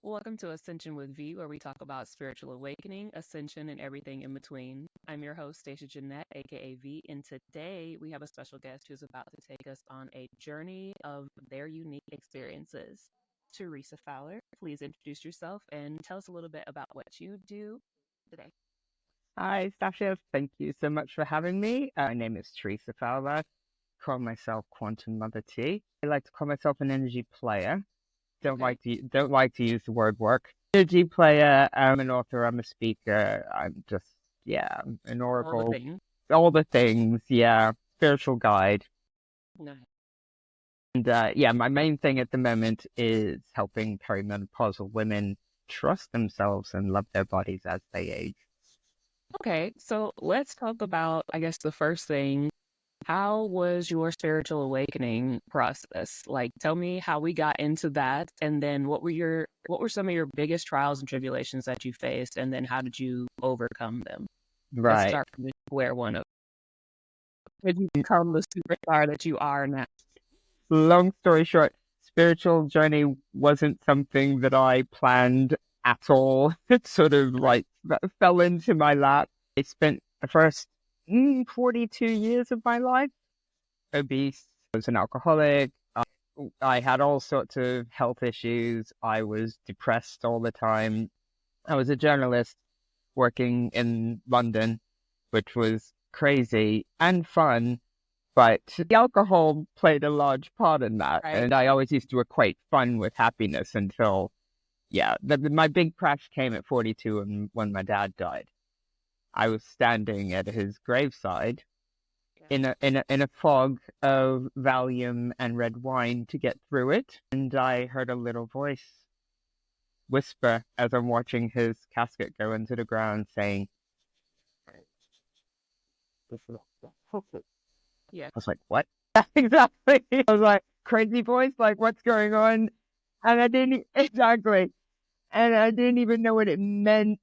Welcome to Ascension with V, where we talk about spiritual awakening, ascension, and everything in between. I'm your host, Stacia Jeanette, aka V, and today we have a special guest who's about to take us on a journey of their unique experiences. Teresa Fowler, please introduce yourself and tell us a little bit about what you do today. Hi, Sasha. Thank you so much for having me. My name is Teresa Fowler. Call myself Quantum Mother T. I like to call myself an energy player. Okay. Don't like to use the word work. Energy player. I'm an author. I'm a speaker. I'm an All the oracle. things. All the things. Yeah, spiritual guide. Nice. And my main thing at the moment is helping perimenopausal women trust themselves and love their bodies as they age. Okay, so let's talk about, I guess, the first thing. How was your spiritual awakening process? Like, tell me how we got into that, and then what were some of your biggest trials and tribulations that you faced, and then how did you overcome them? Let's Right. start from the square one of did you become the superstar that you are now? Long story short, spiritual journey wasn't something that I planned at all. It sort of Right. like fell into my lap. I spent the first 42 years of my life obese. I was an alcoholic. I had all sorts of health issues. I was depressed all the time. I was a journalist working in London, which was crazy and fun, but the alcohol played a large part in that. Right. And I always used to equate fun with happiness until, my big crash came at 42 and when my dad died. I was standing at his graveside Yeah. in a fog of Valium and red wine to get through it. And I heard a little voice whisper as I'm watching his casket go into the ground saying, I Yeah. was like, what? Exactly. I was like, crazy voice, like, what's going on? And I didn't, exactly. And I didn't even know what it meant,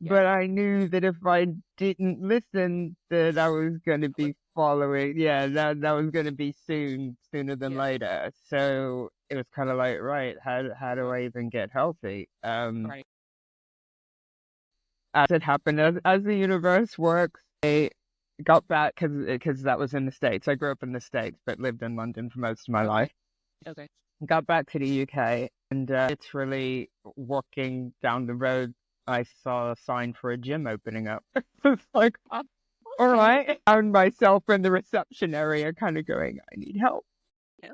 Yeah. but I knew that if I didn't listen, that I was going to be following. Yeah, that was going to be sooner than Yeah. later. So it was kind of like, right, how do I even get healthy? Right. As it happened, as the universe works, I got back because that was in the States. I grew up in the States, but lived in London for most of my Okay. life. Okay. Got back to the UK, and literally walking down the road, I saw a sign for a gym opening up. It's like, Oh, all okay. right. I found myself in the reception area, kind of going, I need help. Yeah.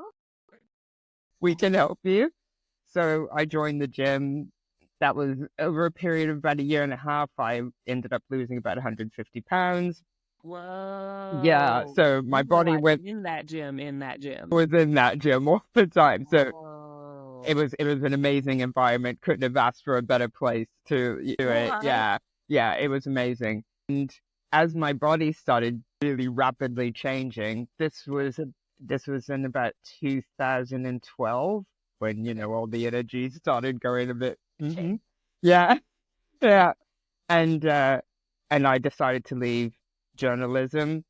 We can help you. So I joined the gym. That was over a period of about a year and a half. I ended up losing about 150 pounds. Yeah, Whoa. so my You were body like went in that gym. within that gym all the time. So Whoa. it was an amazing environment. Couldn't have asked for a better place to do it. What? Yeah, it was amazing. And as my body started really rapidly changing, Yeah. this was in about 2012 when Okay. all the energy started going a bit. Okay. Yeah, yeah, and uh, and I decided to leave journalism.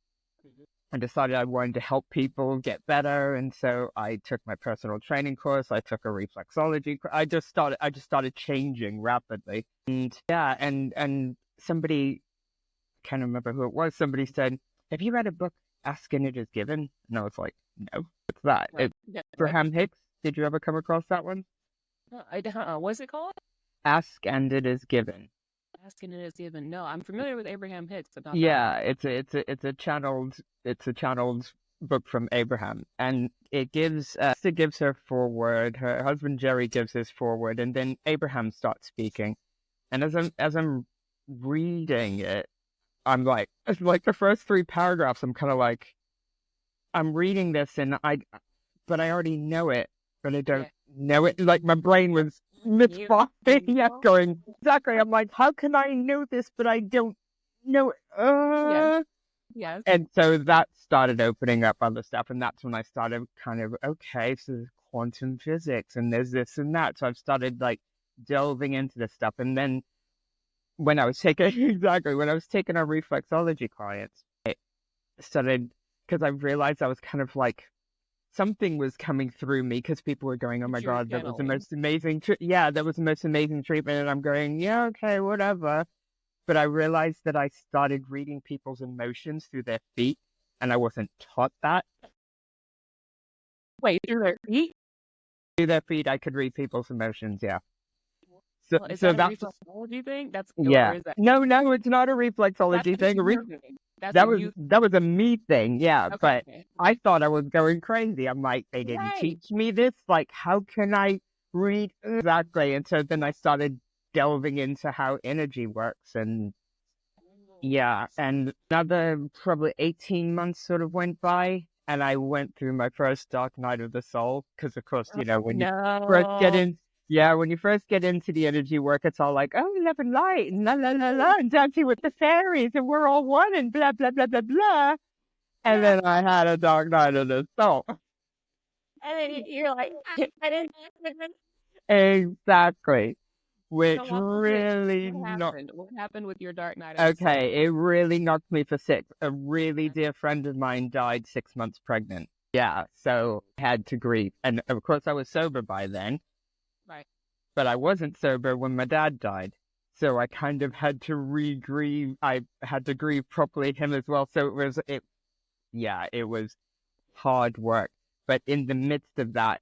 Mhm. I decided I wanted to help people get better, and so I took my personal training course. I took a reflexology. I just started changing rapidly, and yeah, and somebody, I can't remember who it was. Somebody said, "Have you read a book, Ask and It Is Given?" And I was like, "No, what's that?" What? Yeah. What? Abraham Hicks. Did you ever come across that one? What's it called? Ask and It Is Given. Asking it is given. No, I'm familiar with Abraham Hicks, but not that one. Yeah, it's a channeled book from Abraham, and it gives her foreword. Her husband Jerry gives his foreword, and then Abraham starts speaking. And as I'm reading it, I'm like, it's like the first three paragraphs. I'm kind of like, I'm reading this, but I already know it, but I don't Yeah. know it. Like my brain Yeah. was misfiring, yeah, Oh, going exactly. I'm like, how can I know this, but I don't know it? yes. Yes. And so that started opening up other stuff, and that's when I started kind of, okay, so there's quantum physics and there's this and that. So I've started like delving into this stuff. And then when I was taking exactly when I was taking our reflexology clients, I started because I realized I was kind of like something was coming through me because people were going, "Oh my But you're God, that was the channeling. most amazing, that was the most amazing treatment." And I'm going, "Yeah, okay, whatever." But I realized that I started reading people's emotions through their feet, and I wasn't taught that. Wait, through their feet? Through their feet, I could read people's emotions. Yeah. So, Well, is so that a that's reflexology thing? Or yeah. is that No, no, it's not a that's reflexology a thing. you thing? That's a That was you. that was a me thing. Yeah, Okay, but okay. I thought I was going crazy. I'm like, they didn't Right. teach me this. Like, how can I read exactly? And so then I started delving into how energy works, and yeah, and another probably 18 months sort of went by, and I went through my first dark night of the soul. Because, of course, when you first get No. in, yeah, when you first get into the energy work, it's all like, oh, love and light, and la la la la, and dancing with the fairies, and we're all one, and blah, blah, blah, blah, blah. And Yeah. then I had a dark night of the soul. And then you're like, I didn't. Exactly. So Which what was it? really What not. happened? What happened with your dark night of the soul? Okay, it really knocked me for six. A really dear friend of mine died 6 months pregnant. Yeah, so I had to grieve. And of course, I was sober by then, Right. but I wasn't sober when my dad died. So I kind of had to re-grieve. I had to grieve properly him as well. So it was hard work. But in the midst of that,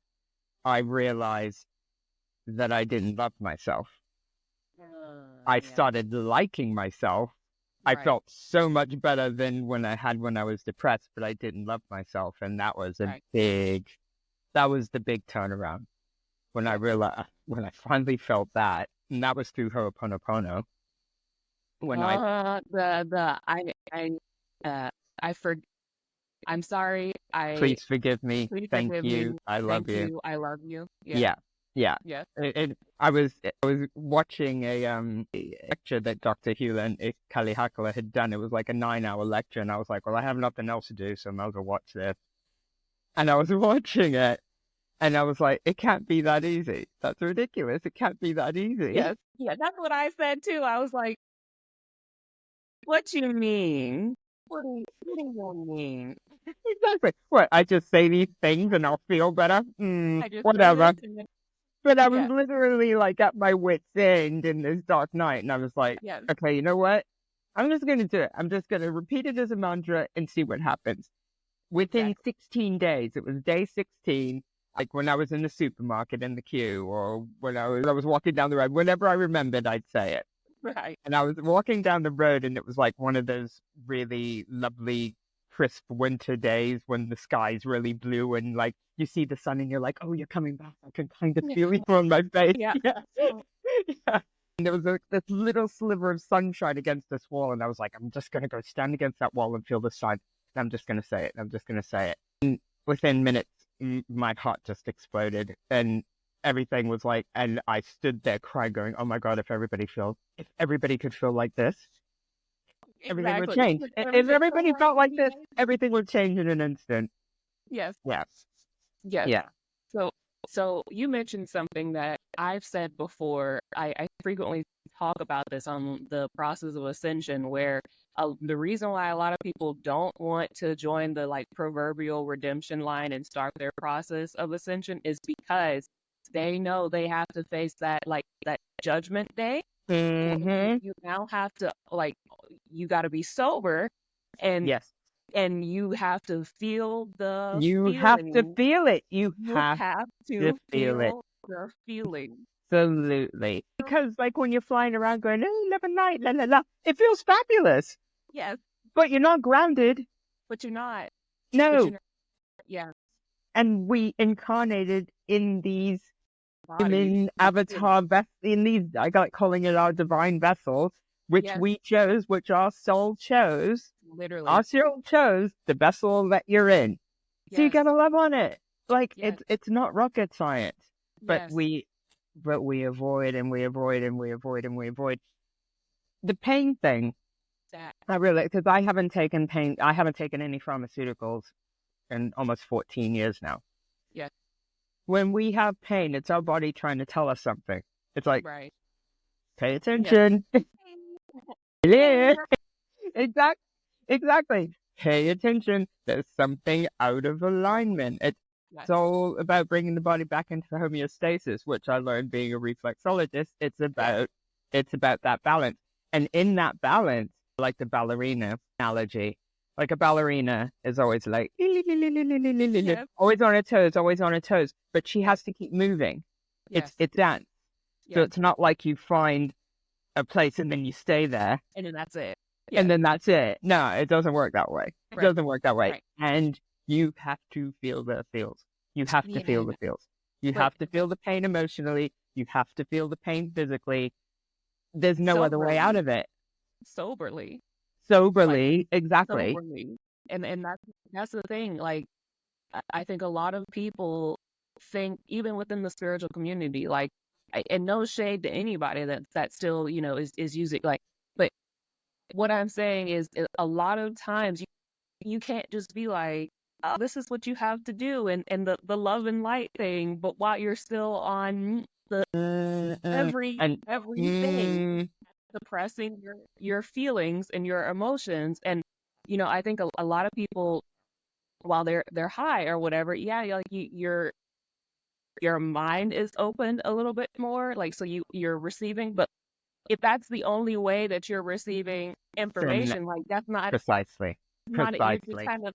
I realized that I didn't love myself. I Yeah. started liking myself. I Right. felt so much better than when I was depressed, but I didn't love myself. And Right. that was the big turnaround when Yep. when I finally felt that. And that was through Ho'oponopono. When I, I I for I'm sorry. please forgive me. Please Thank forgive me. you. I love Thank you. you. I love you. Yeah. Yeah. Yeah. Yes. I was watching a lecture that Dr. Hewlin Kalihakala had done. It was like a 9-hour lecture, and I was like, well, I have nothing else to do, so I might as well watch this. And I was watching it, and I was like, it can't be that easy. That's ridiculous. It can't be that easy. Yes. Yeah. That's what I said too. I was like, what you mean? What do you mean? Exactly. What? I just say these things and I'll feel better? I just say Whatever. this and then, But I was yeah. literally like at my wit's end in this dark night, and I was like, Yes. okay, you know what? I'm just going to do it. I'm just going to repeat it as a mantra and see what happens. Within Exactly. 16 days, it was day 16, like when I was in the supermarket in the queue, or when I was walking down the road, whenever I remembered, I'd say it. Right. And I was walking down the road, and it was like one of those really lovely, crisp winter days when the sky's really blue, and like you see the sun, and you're like, oh, you're coming back. I can kind of Yeah. feel you on my face. Yeah. Yeah. Yeah. And there was this little sliver of sunshine against this wall, and I was like, I'm just going to go stand against that wall and feel the sun. And I'm just going to say it. I'm just going to say it. And within minutes, my heart just exploded, and everything was like, and I stood there crying, going, "Oh my God! If everybody could feel like this, everything would Exactly. change. If everybody felt like this, everything would change in an instant." Yes. Yeah, Yes. yeah. So you mentioned something that I've said before. I frequently talk about this on the process of ascension, where the reason why a lot of people don't want to join the like proverbial redemption line and start their process of ascension is because they know they have to face that judgment day. Mm-hmm. You now have to you got to be sober, and Yes. you have to feel the You have to feeling. feel it. You You have have to to feel it. feel the feeling. Absolutely. Because like when you're flying around going, oh, love and light, la la la, it feels fabulous. Yes, But you're not grounded. but you're not. But you're No. not. Yeah, And we incarnated in these bodies. human avatar in these, I got calling it our divine vessels, which Yes, we chose, which our soul chose. literally. Our soul chose the vessel that you're in. So you Yes, gotta love on it. Like yes, it's not rocket science. But yes. we avoid and we avoid and we avoid and we avoid the pain thing. That. I really, because I haven't taken any pharmaceuticals in almost 14 years now. Yes, When we have pain, it's our body trying to tell us something. It's like, right. pay Yes. attention. Yeah, exactly. Pay attention. There's something out of alignment. It's all about bringing the body back into homeostasis, which I learned being a reflexologist. It's about that balance. And in that balance, like the ballerina analogy, like a ballerina is always like, always on her toes, always on her toes, but she has to keep moving. It's dance. So it's not like you find a place and then you stay there. And then that's it. And then that's it. No, it doesn't work that way. It Right. doesn't work that way. Right. And you have to feel the feels. You have to feel the feels. You have to feel the pain emotionally. You have to feel the pain physically. There's no other way out of it. Soberly, exactly. Soberly. And that's the thing. Like, I think a lot of people think, even within the spiritual community, like, and no shade to anybody that still, is using, like, but what I'm saying is a lot of times you can't just be like, oh, this is what you have to do, and the love and light thing, but while you're still on the everything, suppressing your feelings and your emotions. And I think a lot of people, while they're high or whatever, like your mind is opened a little bit more, like, so you're receiving. But if that's the only way that you're receiving information, like, that's not precisely. you're just kind of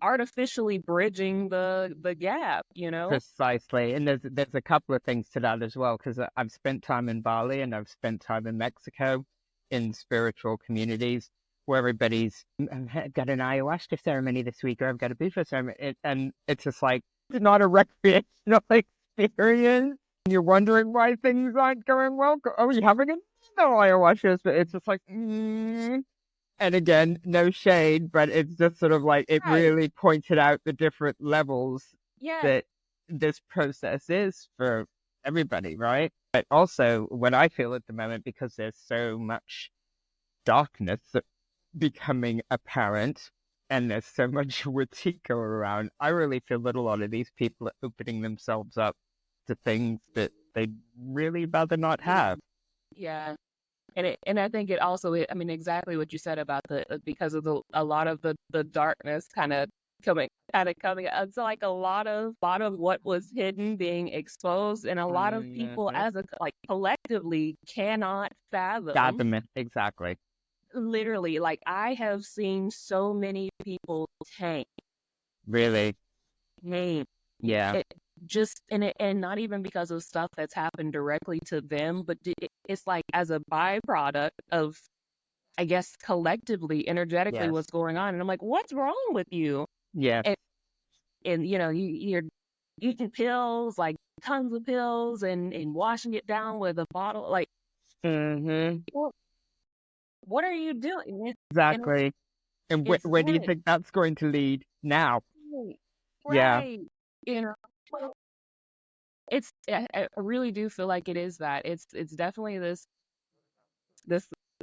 artificially bridging the gap, Precisely. And there's a couple of things to that as well, because I've spent time in Bali and I've spent time in Mexico in spiritual communities where everybody's, I've got an ayahuasca ceremony this week, or I've got a Buddha ceremony, and it's just like, it's not a recreational experience. And you're wondering why things aren't going well. Oh, you're having another ayahuasca, but it's just like, And again, no shade, but it's just sort of like, it really pointed out the different levels that this process is for everybody, right? But also, what I feel at the moment, because there's so much darkness becoming apparent, and there's so much Watiko around, I really feel that a lot of these people are opening themselves up to things that they'd really rather not have. Yeah. And I think it also, I mean, exactly what you said about because of a lot of the darkness kind of coming. It's like a lot of what was hidden being exposed, and a lot of people collectively cannot fathom it. Exactly. Literally, like, I have seen so many people tank. Really? Tank. Yeah. And not even because of stuff that's happened directly to them, but it's like as a byproduct of, I guess, collectively, energetically, what's going on. And I'm like, what's wrong with you? Yeah. And you're eating pills, like tons of pills, and washing it down with a bottle. Like, what are you doing? Exactly. And where do you think that's going to lead now? Right. Yeah. I really do feel like it is that. It's definitely this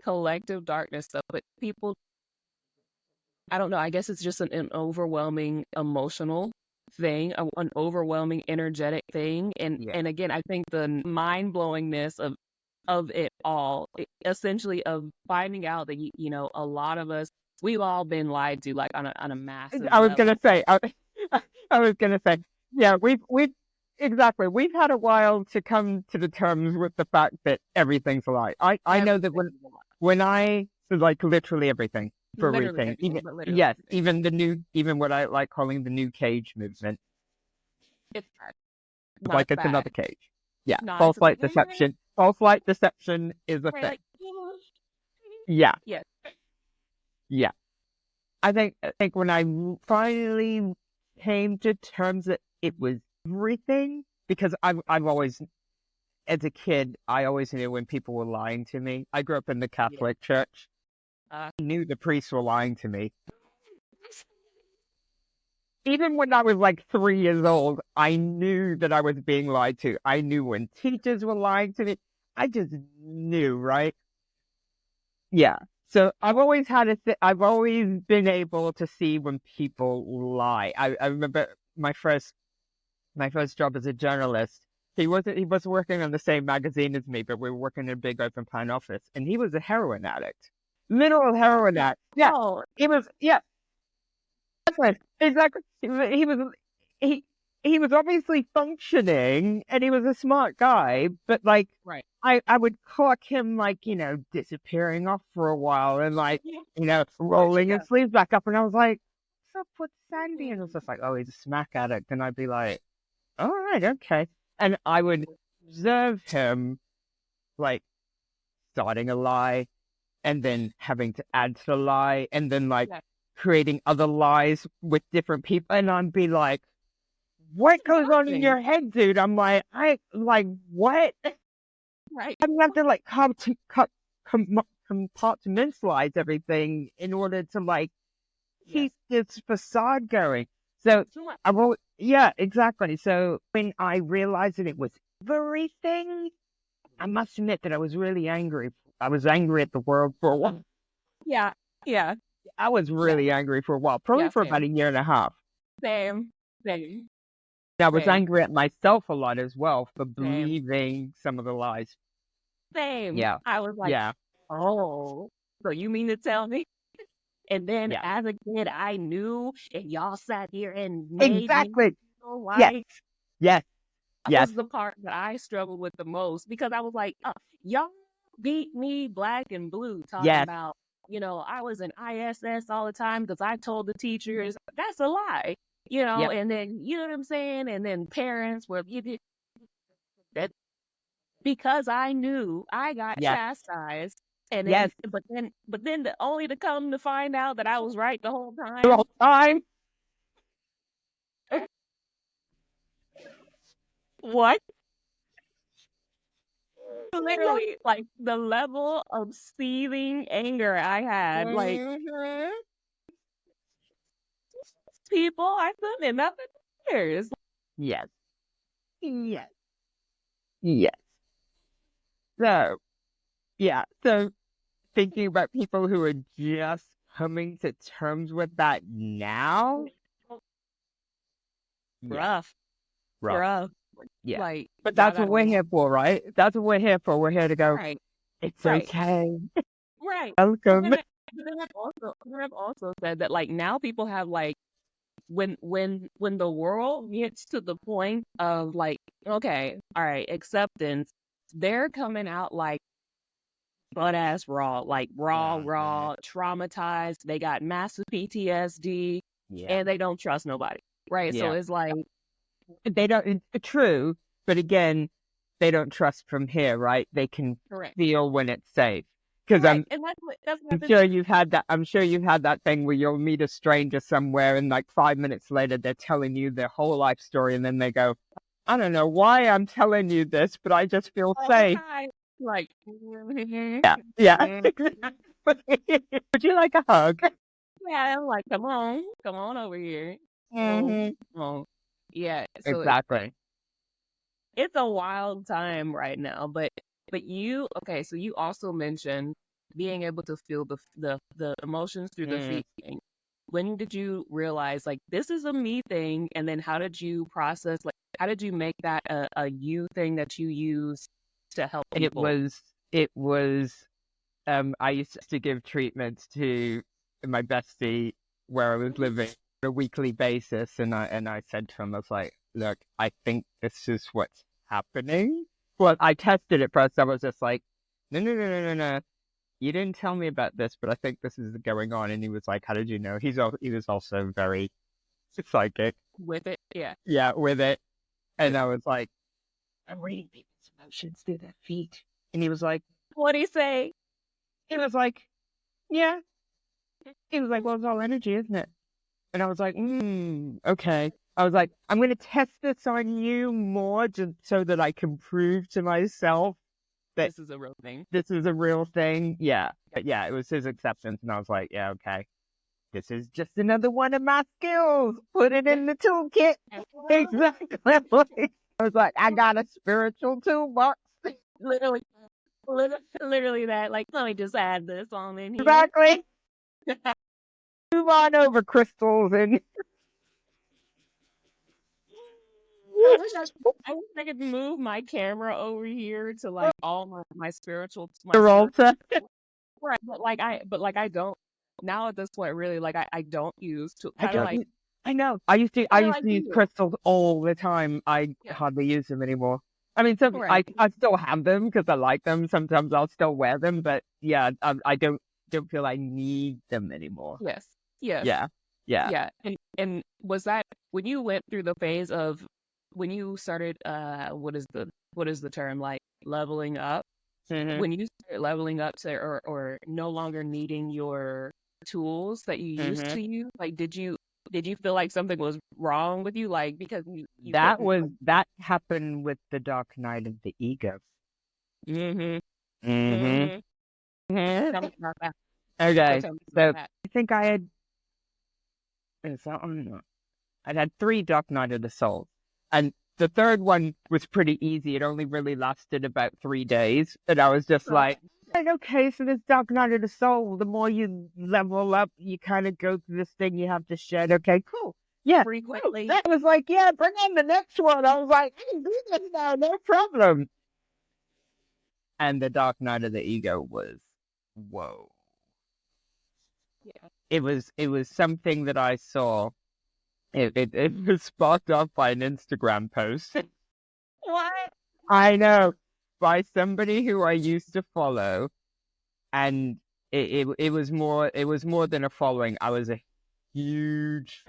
collective darkness stuff, but people, I don't know, I guess it's just an overwhelming emotional thing, an overwhelming energetic thing. And again, I think the mind-blowingness of it all, essentially, of finding out that a lot of us, we've all been lied to, like, on a massive I was level. gonna say, yeah, we've exactly. We've had a while to come to the terms with the fact that everything's a lie. I know that when I, like, literally everything, for everything, even what I like calling the new cage movement. It's like it's another cage. Yeah, false light deception. False light deception is a thing. Yeah. I think when I finally came to terms that it was everything, because I've always, as a kid, I always knew when people were lying to me. I grew up in the Catholic Church. I knew the priests were lying to me. Even when I was like 3 years old, I knew that I was being lied to. I knew when teachers were lying to me. I just knew, right? Yeah. So I've always I've always been able to see when people lie. I remember my first job as a journalist. He was working on the same magazine as me, but we were working in a big open plan office, and he was a heroin addict. Literal heroin addict. Yeah. He was, Exactly. He he was obviously functioning, and he was a smart guy. But like, Right. I would clock him like disappearing off for a while, and like Yeah. rolling Yeah. his sleeves back up, and I was like, "What's up with Sandy?" And it Mhm. was just like, "Oh, he's a smack addict," and I'd be like, "All right, okay," and I would observe him like starting a lie and then having to add to the lie and then like Yeah. creating other lies with different people and I'd be like, what goes on in Exhausting. your head, dude? I'm like, I like what? Right. I have to like compartmentalize everything in order to like Yes. keep this facade going. So Too much. I will, yeah, exactly. So when I realized that it was everything, I must admit that I was really angry. I was angry at the world for a while. Yeah. Yeah. I was Yeah. really angry for a while, probably Yeah. for about Same. a year and a half. Same. Same. And I was Same. angry at myself a lot as well for Same. believing some of the lies. Same. Yeah. I was like, Yeah. oh, so you mean to tell me? And then Yeah. as a kid, I knew, and y'all sat here and made me Exactly. feel Yes. like Yes. that Yes. was the part that I struggled with the most because I was like, y'all beat me black and blue talking Yes. about, I was in ISS all the time because I told the teachers that's a lie, Yep. and then, you know what I'm saying? And then parents were, you did that because I knew I got Yes. chastised. And then, Yes. but then only to come to find out that I was right the whole The time. whole time. What? Literally, like the level of seething anger I had, like Mhm. people I put in nothing years. Yes. Yes. Yes. So, yeah. So, thinking about people who are just coming to terms with that now, yeah, Rough, rough. rough. Yeah. Like But y'all that's what gotta we're here for, right? That's what we're here for. We're here to go, right, it's right, okay. right. But Welcome. then I've also said that like now people have like when the world gets to the point of like okay, all right, acceptance, they're coming out like butt ass raw, like Mhm. raw, traumatized. They got massive PTSD Yeah. and they don't trust nobody. Right. So Yeah. it's like, They don't, true, but again, they don't trust from here, right? They can correct. feel when it's safe. Because Correct. And that's what I'm I've been sure you've had that. I'm sure you've had that thing where you'll meet a stranger somewhere, and like 5 minutes later, they're telling you their whole life story, and then they go, "I don't know why I'm telling you this, but I just feel all the safe." time. Like, Yeah, yeah. yeah, Would you like a hug? I'm like, come on over here. Hmm. Come on. Yeah. So Exactly. it's a wild time right now, but you okay, so you also mentioned being able to feel the emotions through the Mm. feeling. When did you realize like this is a me thing and then how did you process like how did you make that a you thing that you use to help It people? was. It was. I used to give treatments to my bestie where I was living on a weekly basis, and I said to him, I was like, "Look, I think this is what's happening." Well, I tested it first. I was just like, "No, no, no, no, no, no. You didn't tell me about this, but I think this is going on." And he was like, "How did you know?" He was also very psychic, With it? Yeah. yeah, with it. And I was like, "I'm reading people's emotions through their feet," and What do you say? he was like, "Yeah." He was like, "Well, it's all energy, isn't it?" And I was like, okay. I was like, I'm going to test this on you more just so that I can prove to myself that This is a real thing. this is a real thing. Yeah. But yeah, it was his acceptance. And I was like, yeah, okay. This is just another one of my skills. Put it in the toolkit. Exactly. I was like, I got a spiritual toolbox. Literally, literally that. Like, let me just add this on in here. Exactly. Move on over crystals and I wish I could move my camera over here to like all my spiritual Peralta. right, but like I don't. now at this point, really, like I don't use to I kind of don't. like I know. I used like to use you. crystals all the time. I Yeah, hardly use them anymore. I mean, some right. I still have them because I like them. Sometimes I'll still wear them, but yeah, I don't feel I need them anymore. Yes. Yes. Yeah, yeah. Yeah. And was that when you went through the phase of when you started what is the term, like leveling up? Mhm, When you started leveling up to or no longer needing your tools that you used mhm. to use, like did you feel like something was wrong with you, like because you couldn't like That happened with the Dark Night of the Ego. mm-hmm, Mhm. mm-hmm. Tell Mhm. me about that. So Okay, tell me about so that. I think I had is that one? I'd had three Dark Night of the Soul, and the third one was pretty easy. It only really lasted about 3 days, and I was just Okay. like, "Right, okay, so this Dark Night of the Soul, the more you level up, you kind of go through this thing you have to shed. Okay, cool. Yeah, cool." Frequently. That was like, yeah, bring on the next one. I was like, I can do this now, no problem. And the Dark Night of the Ego was, whoa. Yeah. It was something that I saw. It was sparked off by an Instagram post. What? I know, by somebody who I used to follow, and it was more than a following. I was a huge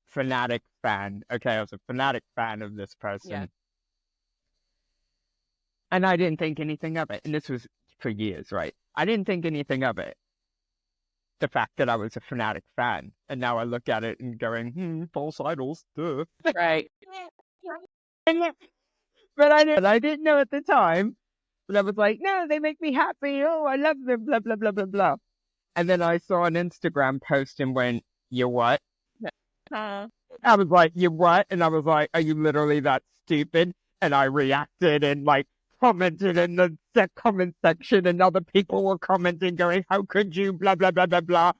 fanatic fan. Okay, I was a fanatic fan of this Yeah. person, and I didn't think anything of it. And this was for years, right? I didn't think anything of it. The fact that I was a fanatic fan, and now I look at it and going, false idols, duh. Right. But I didn't know at the time. But I was like, no, they make me happy. Oh, I love them. Blah blah blah blah blah. And then I saw an Instagram post and went, "You what?" Uh, I was like, "You what?" And I was like, "Are you literally that stupid?" And I reacted and like commented in the comment section, and other people were commenting, going, "How could you?" Blah blah blah blah blah.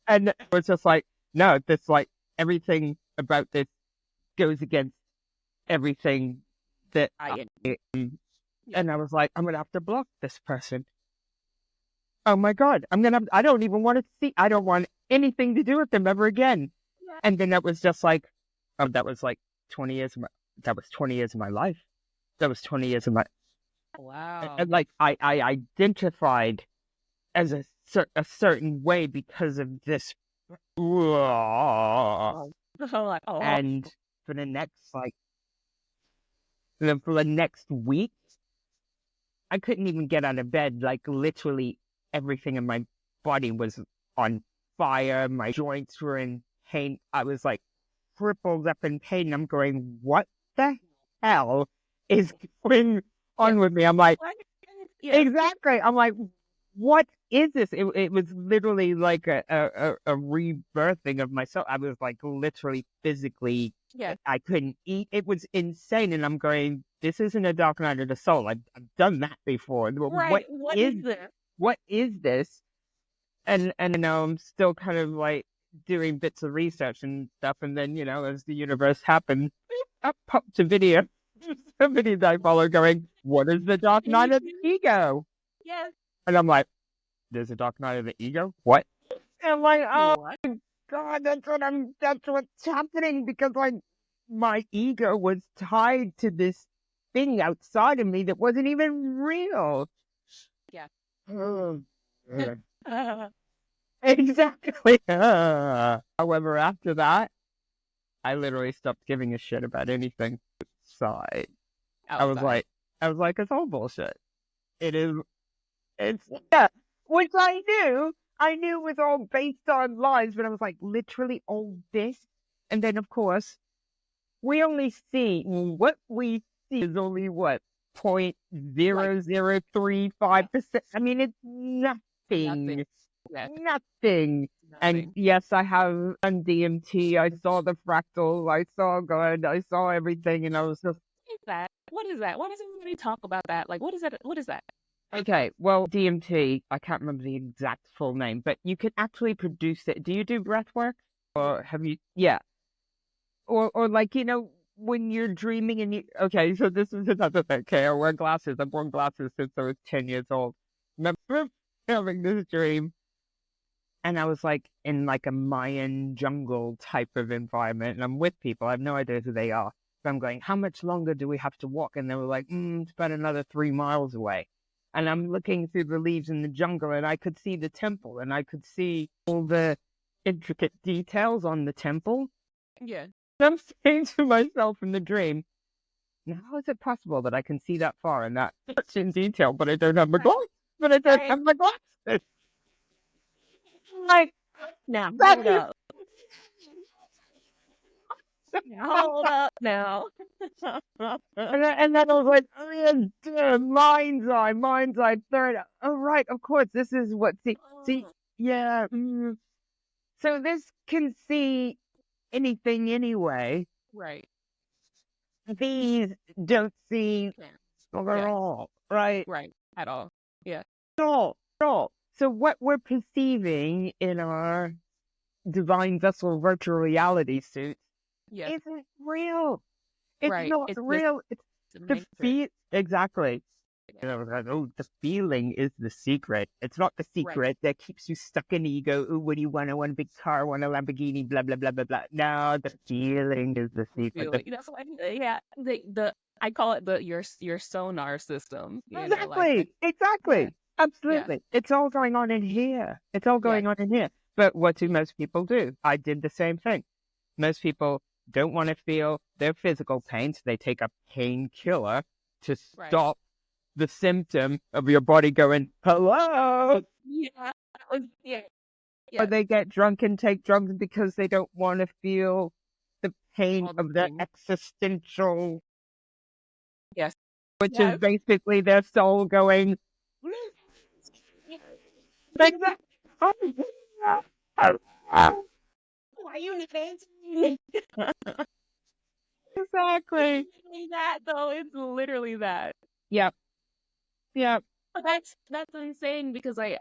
And it was just like, no, this like everything about this goes against everything that I I yeah. and I was like, I'm gonna have to block this person. Oh my God, I don't even want to see, I don't want anything to do with them ever again. Yeah. And then that was just like, oh, that was like 20 years of that was 20 years of my life. That was 20 years of my, Wow. and like, I identified as a certain way because of this. Oh. I'm like, oh, And for the next, like, for the next week, I couldn't even get out of bed. Like literally everything in my body was on fire. My joints were in pain. I was like crippled up in pain. I'm going, what the hell is going yes. on with me? I'm like, What? Yes. exactly. I'm like, what is this? It was literally like a rebirthing of myself. I was like literally physically, Yes. I couldn't eat. It was insane. And I'm going, this isn't a Dark Night of the Soul. I've done that before. Right. What is this? What is this? And you know, I'm still kind of like doing bits of research and stuff. And then, you know, as the universe happened, up popped a video. Somebody that I follow going, what is the Dark Night of the Ego? Yes. And I'm like, there's a Dark Night of the Ego? What? And I'm like, oh What? God, that's what's happening because like my ego was tied to this thing outside of me that wasn't even real. Yeah. Oh, yeah. Uh, Exactly. However, after that, I literally stopped giving a shit about anything outside. I was outside. like, it's all bullshit. It is. It's yeah, which I knew. I knew was all based on lies, but I was like, literally all this. And then, of course, we only see what we see is only what point Like zero zero three five yeah. percent. I mean, it's Nothing. nothing, Yes. nothing. And Nothing. yes, I have done DMT. I saw the fractal. I saw God. I saw everything, and I was just What is that? What is that? Why does everybody talk about that? Like, what is that? What is that? okay. Well, DMT. I can't remember the exact full name, but you can actually produce it. Do you do breath work, or have you? Yeah, or like when you're dreaming and you okay, so this is another thing. Okay, I wear glasses. I've worn glasses since I was 10 years old. Remember having this dream, And I was like in like a Mayan jungle type of environment, and I'm with people. I have no idea who they are. So I'm going, how much longer do we have to walk? And they were like, it's about another 3 miles away. And I'm looking through the leaves in the jungle, and I could see the temple, and I could see all the intricate details on the temple. Yeah. And I'm saying to myself in the dream, now how is it possible that I can see that far and that much in detail, but I don't have my glasses? But I don't have my glasses. Like, Now that hold is up. Now hold up now. and then I was like, oh yeah, mind's eye, third. Oh right, of course, this is what see, yeah. So this can see anything anyway. Right. These don't see Yeah. at all, right? Right. At all. Yeah. At all. So what we're perceiving in our divine vessel virtual reality suits Yeah. isn't real. It's Right. not It's just real. It's the the matrix. exactly. Yeah. I was like, oh, the feeling is the secret. It's not the Right. secret that keeps you stuck in ego. Oh, what do you want? I want a big car, I want a Lamborghini, blah, blah, blah, blah, blah. No, the feeling is the secret. Feeling. That's why. Yeah. The I call it your sonar system. You know, like Exactly. yeah. Exactly. Yeah. Absolutely. It's all going on in here. It's all Yeah. going on in here. But what do most people do? I did the same thing. Most people don't want to feel their physical pain, so they take a painkiller to Right. stop the symptom of your body going, hello. Yeah. Yeah. Or Yeah. they get drunk and take drugs because they don't want to feel the pain All the of their things. existential, Yes. which is Yes. basically their soul going, like that. Why you not answering? Exactly. It's literally that though. It's literally that. Yep. Yep. But that's what I'm saying because I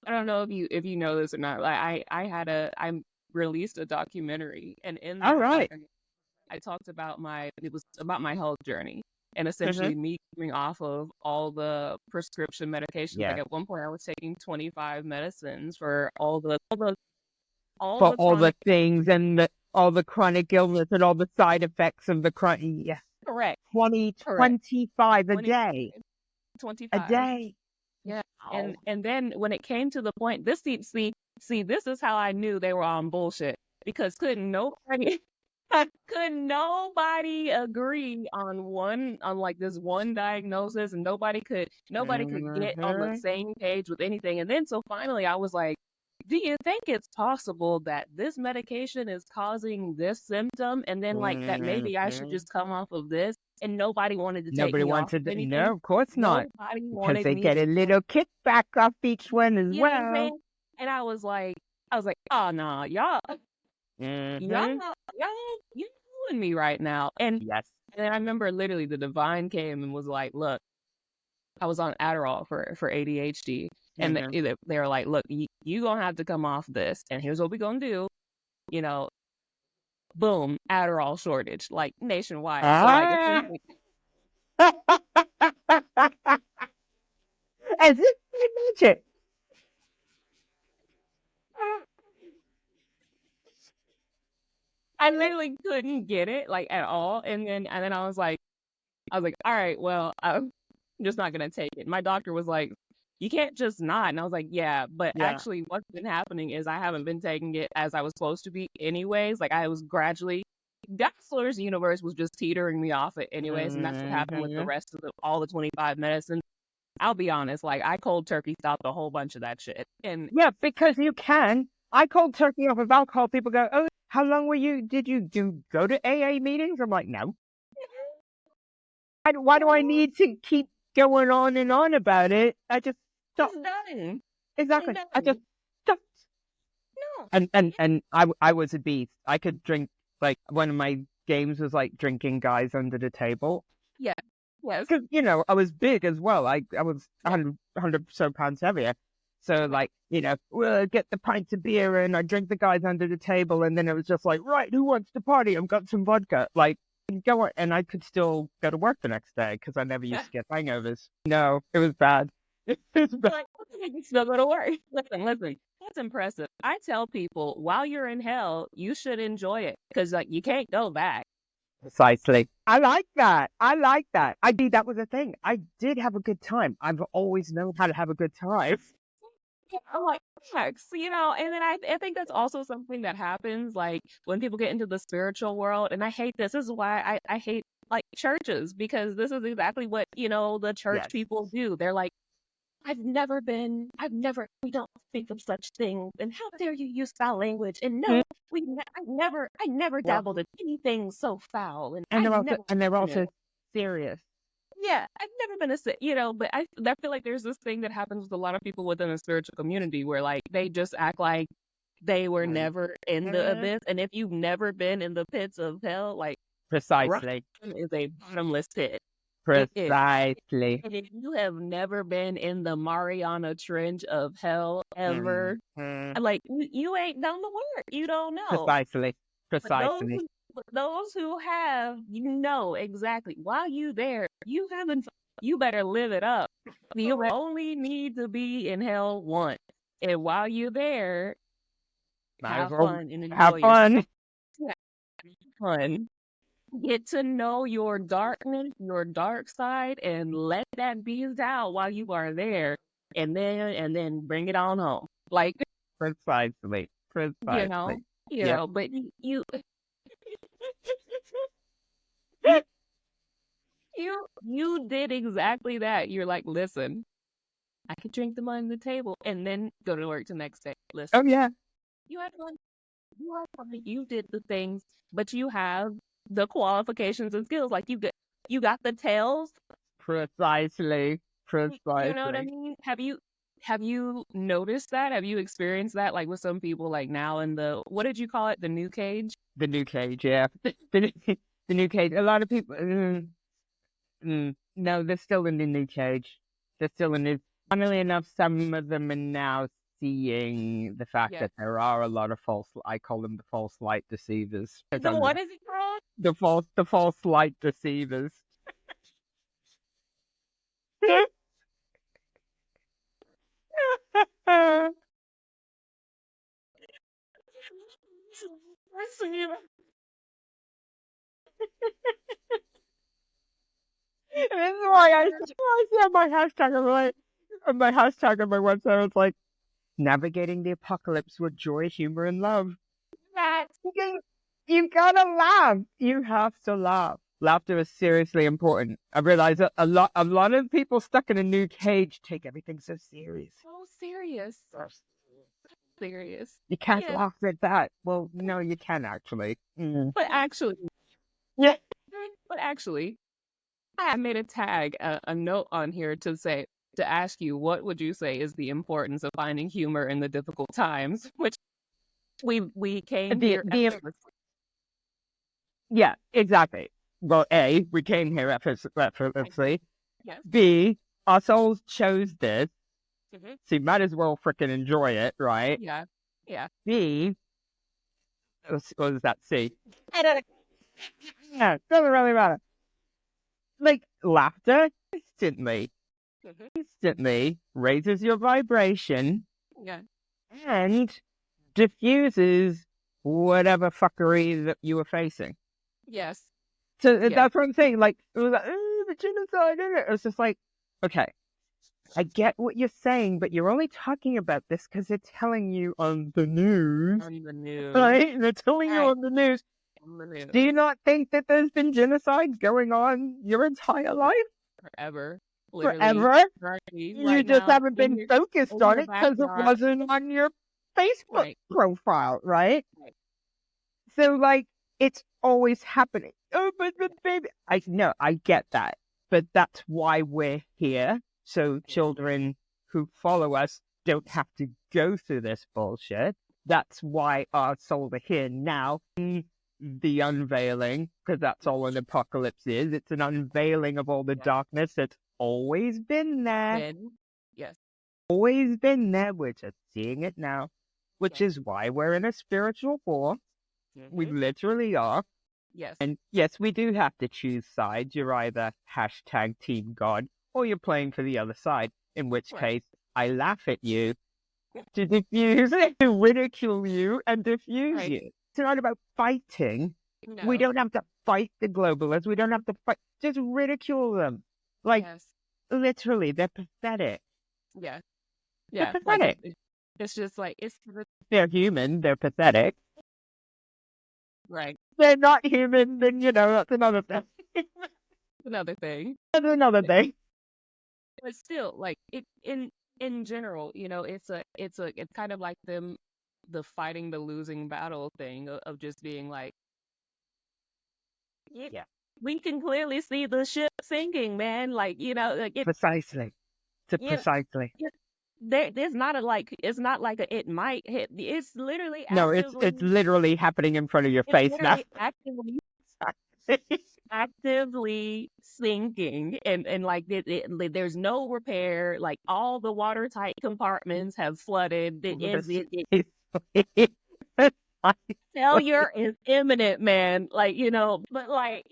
don't know if you know this or not. Like I released a documentary and in All that right. I talked about it was about my health journey and Mm-hmm. essentially me coming off of all the prescription medications. Yeah. Like at one point I was taking 25 medicines for all For the all the chronic. things and all the chronic illness and all the side effects of the chronic. Yeah. Correct. 25 a 20, day. 25. Yeah. Wow. And then when it came to the point, this is how I knew they were on bullshit because could nobody agree on like this one diagnosis and nobody could get on the Mm-hmm. same page with anything. And then so finally I was like, do you think it's possible that this medication is causing this symptom and then like that maybe I should Mm-hmm. just come off of this? And nobody wanted to take Nobody me off wanted of to. No, anything. of course not. Nobody Because wanted they me get a to little kickback off each one as you know what I'm well. saying? And I was like, oh no, Mm-hmm. you're fooling me right now. Yes. And then I remember literally the divine came and was like, look, I was on Adderall for ADHD. And Mm-hmm. they were like, look, you gonna have to come off this. And here's what we gonna do. You know, boom, Adderall shortage, like nationwide. So like Ah! essentially, As if they magic. I literally couldn't get it like at all. And then I was like, all right, well, I'm just not gonna take it. My doctor was like, you can't just not. And I was like, yeah, but Yeah. actually what's been happening is I haven't been taking it as I was supposed to be anyways. Like I was gradually Daxler's universe was just teetering me off it anyways, and that's what happened with the Mm-hmm. rest of all the 25 medicines. I'll be honest, like I cold turkey stopped a whole bunch of that shit. And Yeah, because you can. I cold turkey off of alcohol. People go, oh, how long did you go to AA meetings? I'm like, no. Why do I need to keep going on and on about it? I just stop. it's done. Exactly. It's I just done. stop. No. And I was a beast. I could drink, like, one of my games was like drinking guys under the table. Yeah. Yes. Because, I was big as well. I was Yeah. 100 so pounds heavier. So, like, we'll get the pints of beer and I drink the guys under the table. And then it was just like, right, who wants to party? I've got some vodka. Like, go on. And I could still go to work the next day because I never used to get hangovers. No, it was bad. Like, it's not gonna work. Listen. That's impressive. I tell people while you're in hell, you should enjoy it because like you can't go back. Precisely. I like that. I like that. I did. That was a thing. I did have a good time. I've always known how to have a good time. I'm like, facts, and then I think that's also something that happens like when people get into the spiritual world. And I hate this. This is why I hate like churches because this is exactly what, the church Yes. people do. They're like, we don't think of such things. And how dare you use foul language? And no, I never Well, dabbled in anything so foul. And and I've they're also never, and they're also serious. yeah, I've never been but I feel like there's this thing that happens with a lot of people within the spiritual community where like they just act like they were never in the abyss. And if you've never been in the pits of hell, like rock Precisely. is a bottomless pit. It is. Precisely. And if you have never been in the Mariana Trench of hell ever, like you ain't done the work. You don't know. Precisely. But Precisely. those who have, exactly. While you there, you haven't. You better live it up. You only need to be in hell once, and while you're there, have fun and have enjoy fun. yourself. Fun. Get to know your darkness, your dark side, and let that beast out while you are there, and then bring it on home. Like Precisely. Precisely. Yep. but you you did exactly that. You're like, listen, I could drink them on the table and then go to work the next day. Listen, Oh yeah. you had fun. You did the things, but you have the qualifications and skills. Like you got the tails. Precisely. You know what I Precisely. mean? Have you noticed that? Have you experienced that? Like with some people, like now in what did you call it? The new cage? The new cage, yeah. The new cage. A lot of people. No, they're still in the new cage. They're still in the. Funnily enough, some of them are now seeing the fact Yeah. that there are a lot of false. I call them the false light deceivers. What is it called? The false light deceivers. This is why I see on my hashtag on my hashtag on my website. It's like navigating the apocalypse with joy, humor, and love. You gotta laugh. You have to laugh. Laughter is seriously important. I realize that a lot of people stuck in a new cage take everything so serious. So serious. Serious. You can't laugh at that. Well, no, you can actually. But actually, Yeah. But actually, I made a tag, a note on here to ask you, what would you say is the importance of finding humor in the difficult times? Which we came here effortlessly. Yeah, exactly. Well, A, we came here effortlessly. Yes. B, our souls chose this. Mm-hmm. So you might as well freaking enjoy it, right? Yeah. Yeah. B, what was that? C? Yeah, doesn't really matter. Like, laughter instantly raises your vibration. Yeah. And diffuses whatever fuckery that you were facing. Yes. So that's what I'm saying. Like, it was like, the genocide, isn't it? It's just like, okay, I get what you're saying, but you're only talking about this because they're telling you on the news. Right? They're telling you on the news. Do you not think that there's been genocide going on your entire life? Forever. Forever? You just haven't been focused on it because it wasn't on your Facebook profile, right? So, like, it's always happening. Oh, but baby. I get that. But that's why we're here. So children who follow us don't have to go through this bullshit. That's why our souls are here now. The unveiling, because that's all an apocalypse is. It's an unveiling of all the darkness that's always been there. Yes. Always been there. We're just seeing it now, which is why we're in a spiritual war. We literally are. Yes. And yes, we do have to choose sides. You're either hashtag Team God or you're playing for the other side. in which Right. case I laugh at you to diffuse, to ridicule you and diffuse Right. you. It's not about fighting. We No. don't have to fight the globalists. We don't have to fight. Just ridicule them. Like, Yes. literally, they're pathetic. Yeah. They're Yeah. Like pathetic. it's just like it's They're human. They're pathetic. right. They're not human. Then, that's another thing. Another thing. That's another thing. But still, like it in general, it's kind of like the fighting the losing battle thing of just being like, Yeah. we can clearly see the ship sinking, man. Like, like Precisely. you know, Precisely. there's not it's not like it might hit. It's literally No, it's literally happening in front of your it's face now. literally actively sinking, and like there's no repair. Like all the watertight compartments have flooded. Failure is imminent, man. Like, but like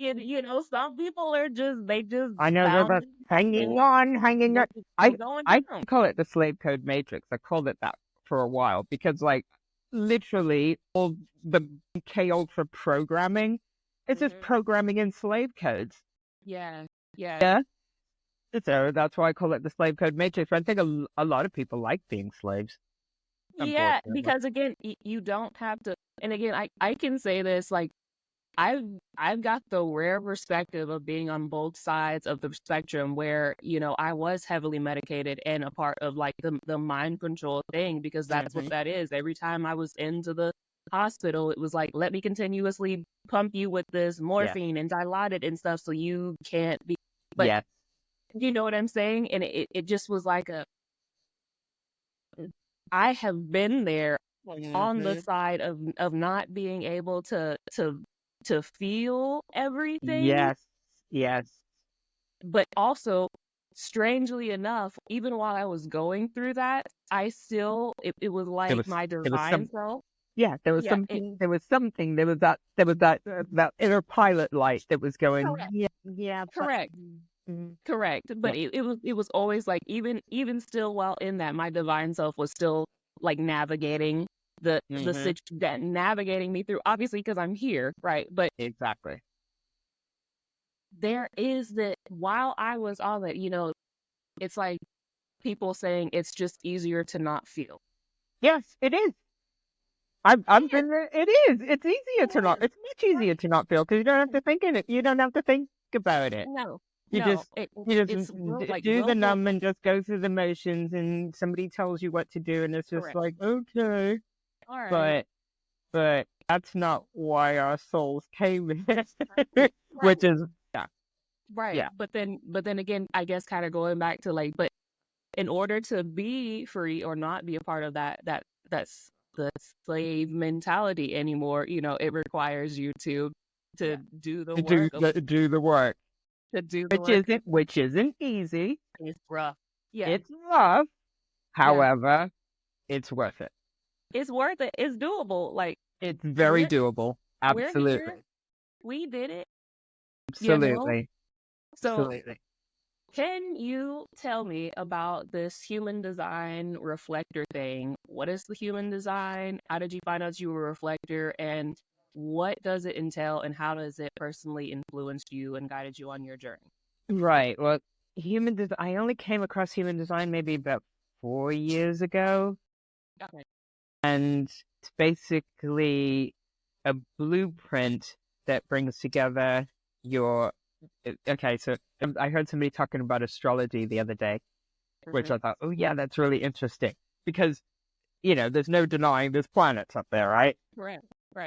some people are they just I know they're bound just hanging on. they're going I down. call it the slave code matrix. I called it that for a while because, like, literally all the K Ultra programming is just programming in slave codes. Yeah. Yeah. So that's why I call it the slave code matrix. I think a lot of people like being slaves. Yeah, Unfortunately. because again, you don't have to. And again, I can say this, like I've got the rare perspective of being on both sides of the spectrum where, I was heavily medicated and a part of like the mind control thing, because that's what that is. Every time I was into the hospital, it was like, let me continuously pump you with this morphine and Dilaudid and stuff so you can't be. But you know what I'm saying? And it just was like I have been there on the side of not being able to feel everything. Yes. But also, strangely enough, even while I was going through that, I still it was like my divine self. Yeah, there was something. There was something. There was that inner pilot light that was going. Correct. Correct. But it was always like, even still while in that, my divine self was still like navigating navigating me through, obviously because I'm here, right? But exactly. There is that while I was on that, it's like people saying it's just easier to not feel. Yes, it is. I've been there. It is. It's easier to not. It's much easier to not feel because you don't have to think in it. You don't have to think about it. No, You no, just do the numb and just go through the motions, and somebody tells you what to do, and it's just like, okay, all right, but that's not why our souls came here, which is right. Yeah. But then again, I guess kind of going back to like, but in order to be free or not be a part of that's the slave mentality anymore, it requires you to do the work do the work. To do the work. Which isn't easy. It's rough. Yeah. It's rough. However, it's worth it. It's worth it. It's doable. Like, it's very doable. Absolutely. We did it. Absolutely. So, Absolutely. Can you tell me about this human design reflector thing? What is the human design? How did you find out you were a reflector? And what does it entail? And how does it personally influence you and guided you on your journey? Right. Well, I only came across human design maybe about 4 years ago. Okay. And it's basically a blueprint that brings together your... Okay, so I heard somebody talking about astrology the other day, which I thought, oh yeah, that's really interesting. Because, there's no denying there's planets up there, right? Right.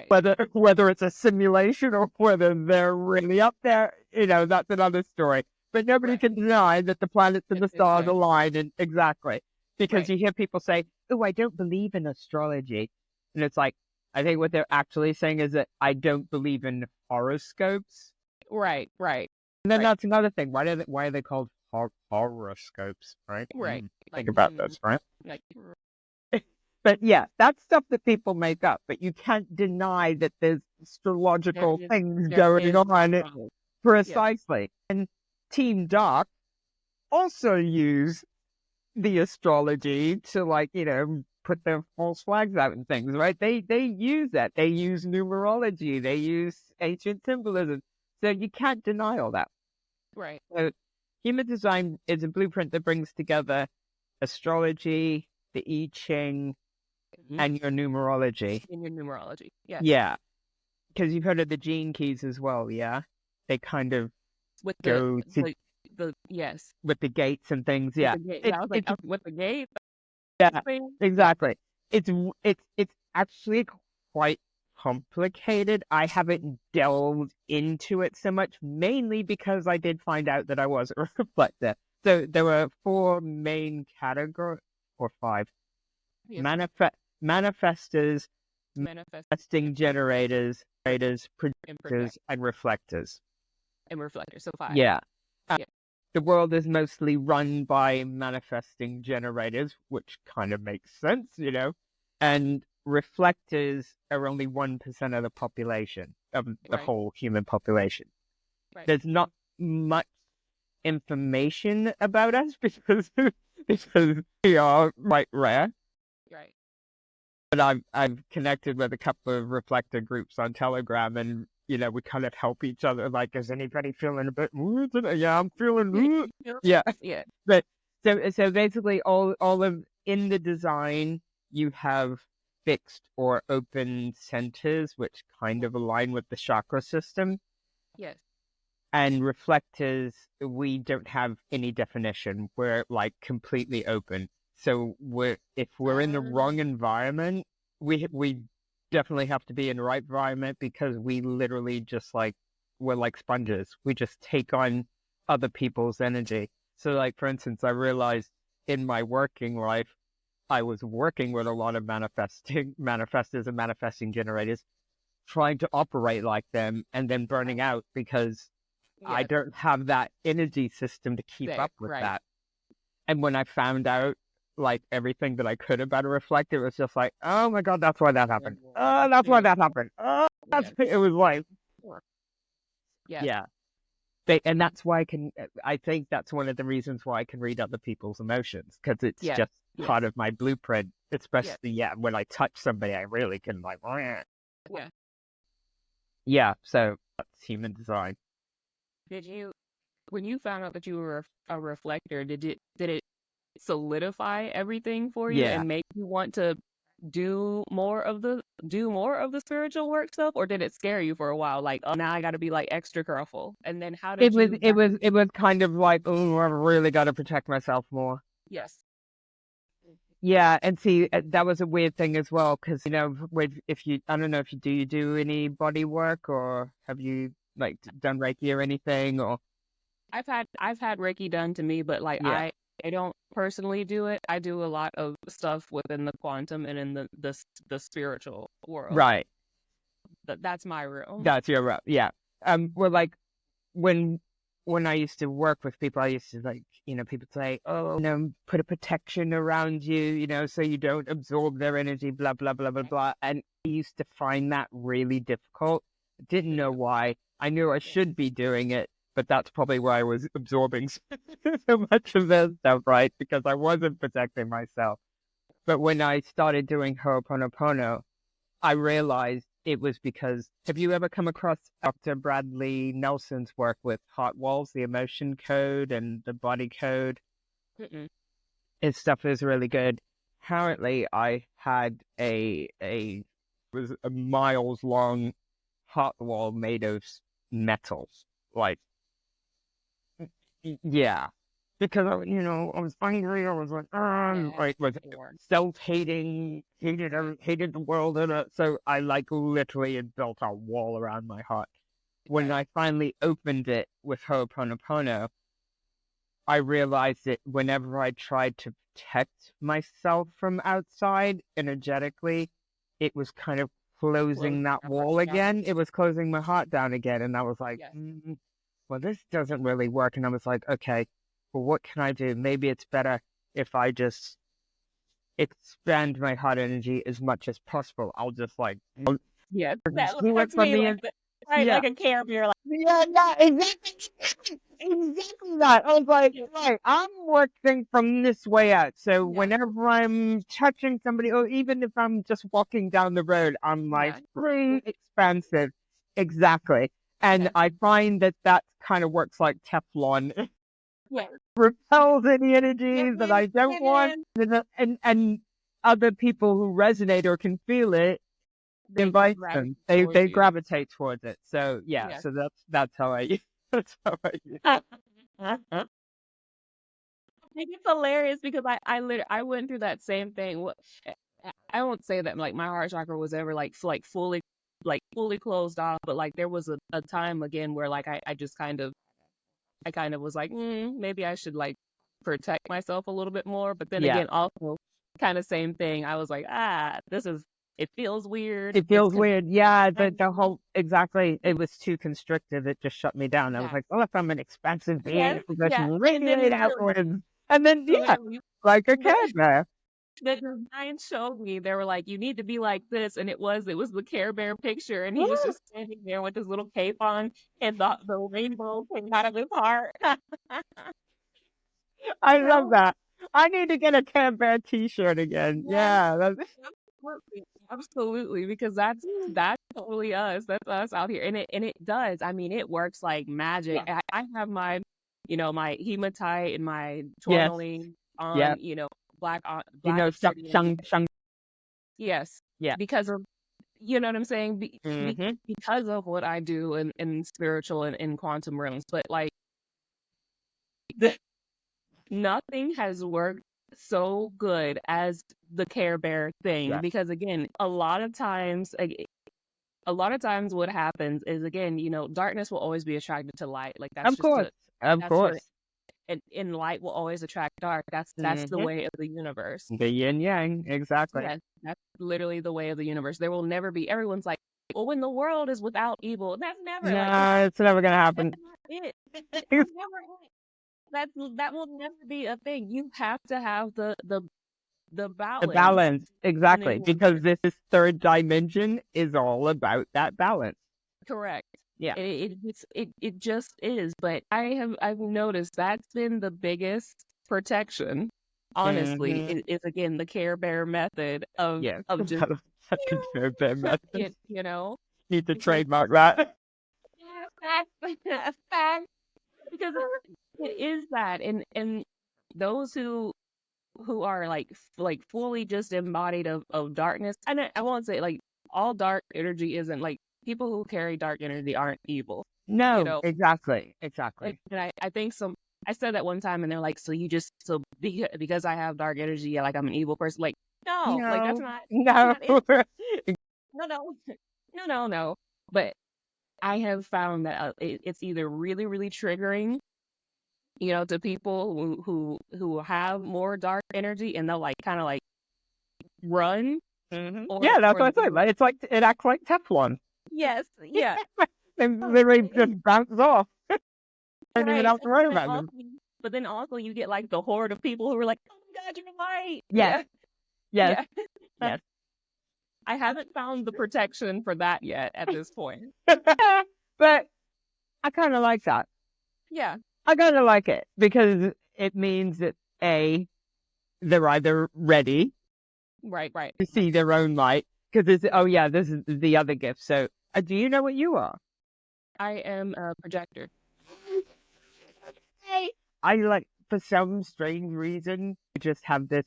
Whether it's a simulation or whether they're really up there, that's another story. But nobody can deny that the planets and the stars align, and exactly. Because you hear people say, oh, I don't believe in astrology. And it's like, I think what they're actually saying is that I don't believe in horoscopes. Right. And then that's another thing. Why are they called horoscopes, right? Right. Think about this, right? But yeah, that's stuff that people make up. But you can't deny that there's astrological things going on. Precisely. And Team Dark also use the astrology to like, put their false flags out and things, right? They use that. They use numerology. They use ancient symbolism. So you can't deny all that. Right. So human design is a blueprint that brings together astrology, the I Ching, and your numerology. In your numerology. Yes. Yeah. Because you've heard of the gene keys as well, yeah? They kind of With go to the yes. with the gates and things, With yeah. the gate. Yeah, I was like, It's with the gate. yeah, Thing? exactly. It's actually quite complicated. I haven't delved into it so much, mainly because I did find out that I was a reflector. So there were 4 main categories, or 5. Yes. Manifestors, Manifest manifesting generators, and projectors, and reflectors. and reflector. So 5. Yeah. Yeah. The world is mostly run by manifesting generators, which kind of makes sense, and reflectors are only 1% of the population, of the Right. whole human population. Right. There's not much information about us because we are quite rare. Right. But I've connected with a couple of reflector groups on Telegram, and we kind of help each other. Like, is anybody feeling a bit mood today? Yeah, I'm feeling mood. Yeah. Yeah. But so basically, all of in the design, you have fixed or open centers, which kind of align with the chakra system. Yes. And reflectors, we don't have any definition. We're like completely open. So if we're in the wrong environment, we definitely have to be in the right environment, because we literally just we're like sponges. We just take on other people's energy. So like, for instance, I realized in my working life, I was working with a lot of manifestors and manifesting generators, trying to operate like them and then burning out because I don't have that energy system to keep up with that. And when I found out like everything that I could about a reflector, it was just like, oh my God, that's why that happened. Oh, that's why that happened. Oh, it was like, yeah. And that's why I think that's one of the reasons why I can read other people's emotions, because it's just part of my blueprint, especially, when I touch somebody, I really can like, so that's human design. When you found out that you were a reflector, did it solidify everything for you and make you want to do more of the spiritual work stuff, or did it scare you for a while? Like, oh, now I got to be like extra careful. And then how did it was kind of like, oh, I've really got to protect myself more. Yes. Yeah, and see, that was a weird thing as well, because I don't know if you do any body work, or have you like done Reiki or anything, or I've had Reiki done to me, but like I don't personally do it. I do a lot of stuff within the quantum and in the spiritual world. Right. That's my realm. That's your realm. Yeah. Well, like when I used to work with people, I used to like, people say, oh, put a protection around you, so you don't absorb their energy, blah, blah, blah, blah, blah. And I used to find that really difficult. Didn't know why. I knew I should be doing it, but that's probably why I was absorbing so much of this stuff, right? Because I wasn't protecting myself. But when I started doing Ho'oponopono, I realized it was because, have you ever come across Dr. Bradley Nelson's work with Heart Walls, the emotion code and the body code? Mm-mm. His stuff is really good. Apparently, I had a miles long heart wall made of metal. Like, yeah. Because, I was angry, I was like, was self-hating, hated the world in it. So I like literally had built a wall around my heart. When I finally opened it with Ho'oponopono, I realized that whenever I tried to protect myself from outside energetically, it was kind of closing that wall again. It was closing my heart down again. And I was like, well, this doesn't really work. And I was like, okay, well, what can I do? Maybe it's better if I just expand my heart energy as much as possible. I'll just like, that's me, like a carrier. Exactly. Exactly that. I was like, right, I'm working from this way out. So Yeah, whenever I'm touching somebody, or even if I'm just walking down the road, I'm like yeah, free, expansive. Exactly. And yeah, I find that that kind of works like Teflon. yeah. Repels any It energies that is, I don't it want, is. and other people who resonate or can feel it They invites gravitate them. towards They you. gravitate towards it. So yeah, Yes. so that's how I that's how I use. Think it's hilarious because I went through that same thing. I won't say that like my heart chakra was ever like fully closed off, but like there was a time again where like I just I kind of was like, maybe I should like protect myself a little bit more. But then Yeah. again, also kind of same thing. I was like, it feels weird. It It's feels weird. Yeah, the whole exactly. It was too constrictive. It just shut me down. I was yeah, like, oh, if I'm an expansive being yes, who just yeah. And then radiate outwards, and then yeah, literally, like a the cat there. the design showed me, they were like, you need to be like this, and it was the Care Bear picture, and he was Woo! just standing there with his little cape on, and the rainbow came out of his heart. I You love know, that. I need to get a Cat Bear T-shirt again. yes, Yeah, that's absolutely, absolutely, because that's totally us. That's us out here, and it does. I mean, it works like magic. yeah. I have my, my hematite and my Yes, tourmaline yeah. on, black You black know, obsidian. Shang. Yes, Yeah. because of you know what I'm saying? Mm-hmm. Because of what I do in spiritual and in quantum realms. But like the, nothing has worked so good as the Care Bear thing Yeah. because again, a lot of times what happens is again, darkness will always be attracted to light. Like Of course. Of that's what course. and light will always attract dark. That's the Mm-hmm. way of the universe. The yin yang. Exactly. Yes, that's literally the way of the universe. There will never be. Everyone's like, well, when the world is without evil, that's never like No, it's never gonna that's happen. not it. That's never it. That will never be a thing. You have to have the The balance balance, in the exactly, because universe. this third dimension is all about that balance. Correct. Yeah. It just is. But I've noticed that's been the biggest protection. Honestly, Mm-hmm. is again the Care Bear method Yes. of just Fucking fair bear method. it. Need to Because trademark that. that's a fact. Because it is that, and those who are like fully just embodied of darkness. And I won't say like all dark energy isn't like people who carry dark energy aren't evil, you No, know. exactly, And, exactly. and I think I said that one time, and they're like, so because I have dark energy, yeah, like I'm an evil person. Like no, like No, that's no. not it. No, no, no, no, no. But I have found that it's either really, really triggering, to people who have more dark energy, and they'll like kind of like run, Yeah, that's or what I said. Like, it's like it acts like Teflon. yes, yeah, They literally and- just bounce off. Don't even right. have to worry about them. But then also you get like the horde of people who are like, oh my god, you're right. Yes, Yeah, yes, yeah. yes. I haven't found the protection for that yet at this point. But I kind of like that. Yeah, I kind of like it because it means that A, they're either ready right, right. to see their own light because it's, oh yeah, this is the other gift. So, do you know what you are? I am a projector. Hey. I like, for some strange reason, I just have this,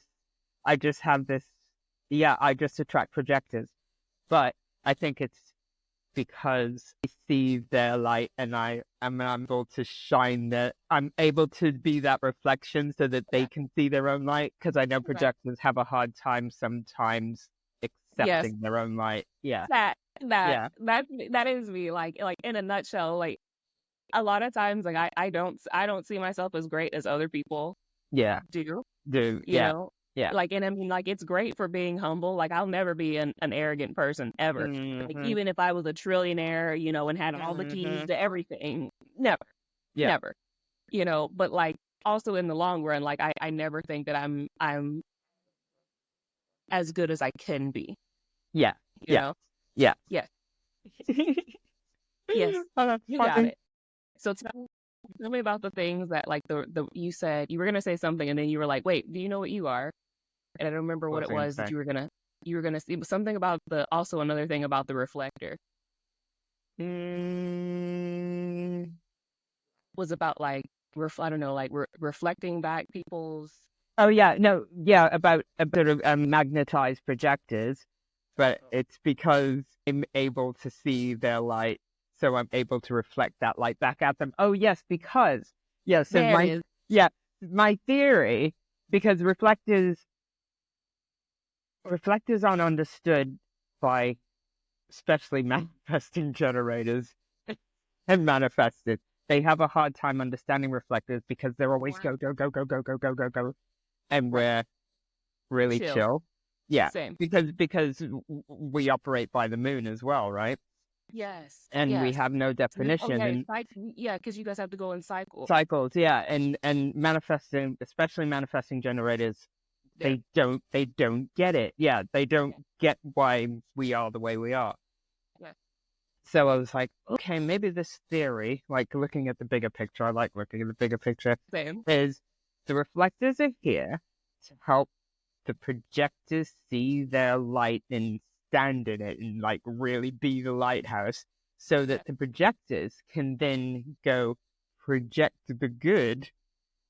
yeah, I just attract projectors. But I think it's because I see their light and I'm able to I'm able to be that reflection so that they Yeah. can see their own light. Because I know Right. projectors have a hard time sometimes Yes. accepting their own light. Yeah. That that Yeah. that that is me. Like in a nutshell. Like a lot of times, like I don't see myself as great as other people Yeah. do. Do. You Yeah. know, Yeah. like and I mean, like it's great for being humble. Like I'll never be an arrogant person ever. Like Mm-hmm. even if I was a trillionaire, and had all the keys Mm-hmm. to everything, never, Yeah. never. But like also in the long run, like I never think that I'm as good as I can be. Yeah. You Yeah. know? Yeah. Yes, yes, Oh, that's you got funny. it. So tell me. Tell me about the things that like the you said you were gonna say something and then you were like, wait, do you know what you are? And I don't remember What what was it I going to was that say? you were gonna see. But something about the also another thing about the reflector Mm, was about like I don't know, like reflecting back people's oh yeah, no, yeah, about a bit of magnetized projectors, but it's because I'm able to see their light, so I'm able to reflect that light back at them. Oh yes, because yeah, so there it is. yeah, my theory, because reflectors aren't understood by especially manifesting generators and manifested. They have a hard time understanding reflectors because they're always Wow. go, go, go, go, go, go, go, go, go. And Right. we're really Chill. chill. Yeah. Same. Because we operate by the moon as well, right? Yes. And we Yes. have no Oh definition yeah, in yeah, because you guys have to go in cycle. cycles. Yeah. And manifesting, especially manifesting generators, There. they don't get it. Yeah. They don't Yeah. get why we are the way we are. Yeah. So I was like, okay, maybe this theory, like looking at the bigger picture, I like looking at the bigger picture, Same. is the reflectors are here to help the projectors see their light and stand in it and like really be the lighthouse so Yeah. that the projectors can then go project the good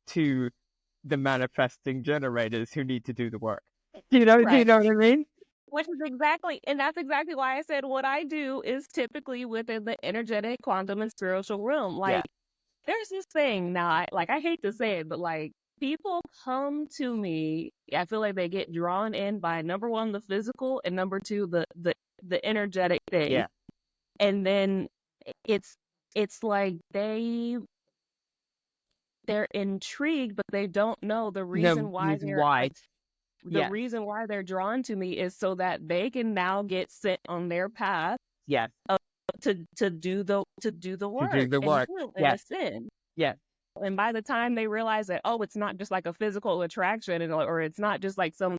to the manifesting generators who need to do the work. Do you Right. know what I mean? Which is exactly, and that's exactly why I said what I do is typically within the energetic, quantum, and spiritual realm. Yeah. Like, there's this thing now, I hate to say it, but like, people come to me, I feel like they get drawn in by number one, the physical, and number two, the energetic thing. Yeah. And then it's, it's like they're intrigued, but they don't know the No reason why reason they're why. like, the Yes. reason why they're drawn to me is so that they can now get sent on their path Yes. to do the To do work the and work. heal and Yes. ascend. Yes. And by the time they realize that, oh, it's not just like a physical attraction, or it's not just like some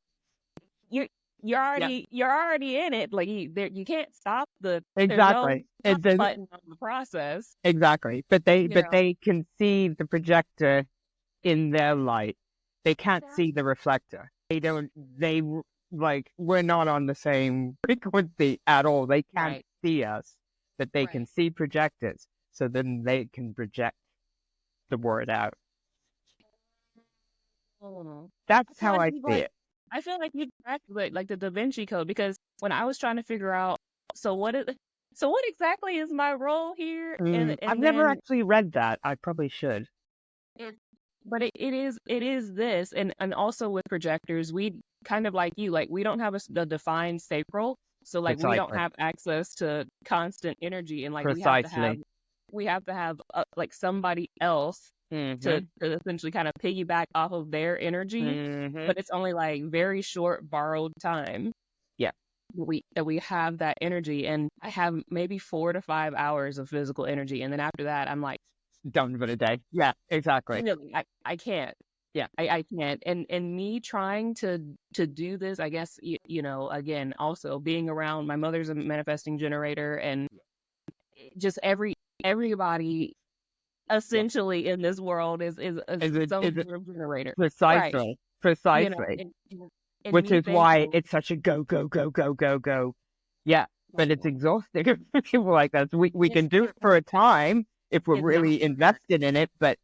you're Yeah. you're already in it. Like you can't stop there's no Exactly. stop It does button on the process. exactly. You But know. they can see the projector in their light. They can't see the reflector. They like we're not on the same frequency at all. They can't Right. see us, but they can Right. see projectors. So then they can project the word out. Oh. I That's feel how like I you see like it. I feel like you cracked like the Da Vinci Code because when I was trying to figure out so what is so what exactly is my role here I've and never then actually read that. I probably should. it but it is this and also with projectors we kind of like you like we don't have a defined sacral so like we don't Precisely. have access to constant energy and like Precisely. we have to have like somebody else Mm-hmm. to essentially kind of piggyback off of their energy, Mm-hmm. but it's only like very short borrowed time Yeah. that we have that energy. And I have maybe 4 to 5 hours of physical energy. And then after that, I'm like, Done for the day. Yeah, exactly. really, I can't. Yeah. I can't. And me trying to do this, I guess, you know, again, also being around my mother's a manifesting generator and just everybody Yeah. essentially in this world is some Is it sort of generator. Right. precisely, You know, precisely, and which me is why thinking, it's such a go, go, go, go, go, go. Yeah, but it's oh, exhausting for people like that. So we can do it's it for a time if we're it's not really gonna work. invested in it, but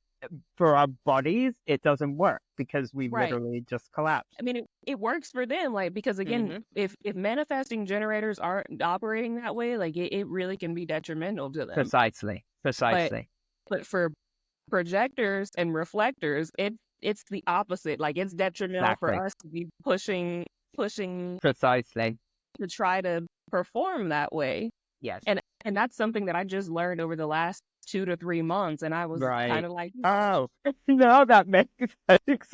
for our bodies, it doesn't work because we Right. literally just collapse. I mean, it works for them, like because again, Mm-hmm. if manifesting generators aren't operating that way, like it really can be detrimental to them. Precisely, But precisely, for projectors and reflectors, it's the opposite. Like it's detrimental for exactly, us to be pushing precisely. to try to perform that way. Yes, And that's something that I just learned over the last 2 to 3 months, and I was kind right. of like, Oh, now that makes sense.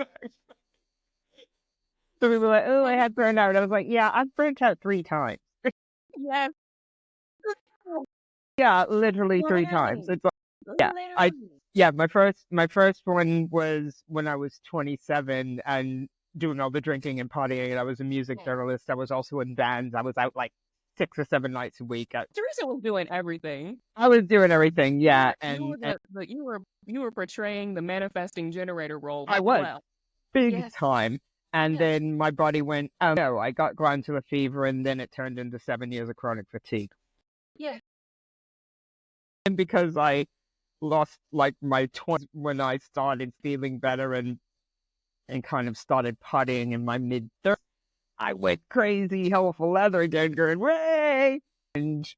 So we were like, oh, I had burned out. I was like, yeah, I've burnt out 3 times. yes, Yeah, literally 3 times. literally, It's like, yeah, literally. my first one was when I was 27 and doing all the drinking and partying. And I was a music Yeah. journalist. I was also in bands. I was out like 6 or 7 nights a week. Teresa was doing everything. I was doing everything, yeah, You were and you were portraying the manifesting generator role I was well. big Yes, time. And yes, then my body went, oh no, I got glandular fever, and then it turned into 7 years of chronic fatigue. yeah. And because I lost like my 20s when I started feeling better and kind of started putting in my mid-30s, I went crazy, hell for leather again, going, way! And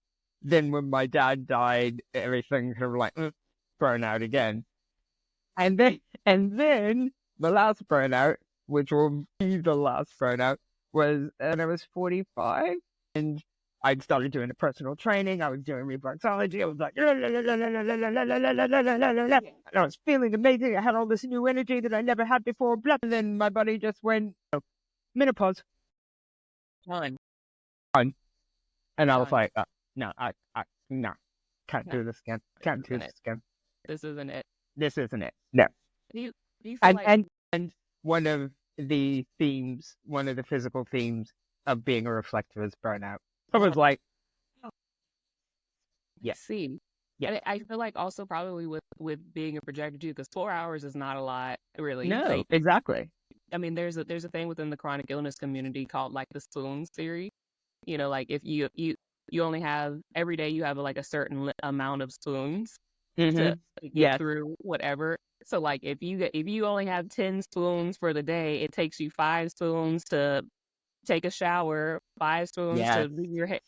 then when my dad died, everything kind of like, thrown out again. And then the last burnout, which will be the last burnout, was when I was 45, and I started doing the personal training. I was doing reflexology. I was like, Yeah. and I was feeling amazing. I had all this new energy that I never had before. Blah. And then my body just went, menopause, Done, on. And I was done. like, no, no, can't No, do this again. this Can't do isn't this it. again. This isn't it. This isn't it. No. Do you feel and like and and one of the themes, one of the physical themes of being a reflector is burnout. I was like, I yeah, see? yeah, And I feel like also probably with being a projector too, because 4 hours is not a lot, really. no, Like, exactly, I mean, there's a thing within the chronic illness community called like the spoons theory. Like if you only have every day you have like a certain amount of spoons to get yes, through whatever. So like if you only have 10 spoons for the day, it takes you 5 spoons to take a shower, 5 spoons yes, to do your hair.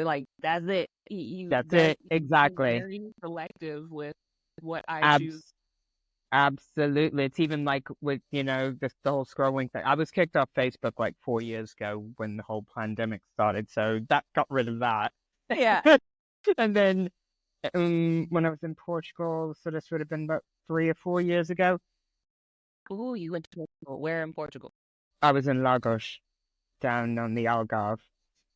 Like that's it. that's it, I'm exactly, very selective with what I choose. Abs- absolutely. It's even like with the whole scrolling thing. I was kicked off Facebook like 4 years ago when the whole pandemic started, so that got rid of that. Yeah. And then when I was in Portugal, so this would have been about 3 or 4 years ago. Ooh, you went to Portugal. Where in Portugal? I was in Lagos, down on the Algarve.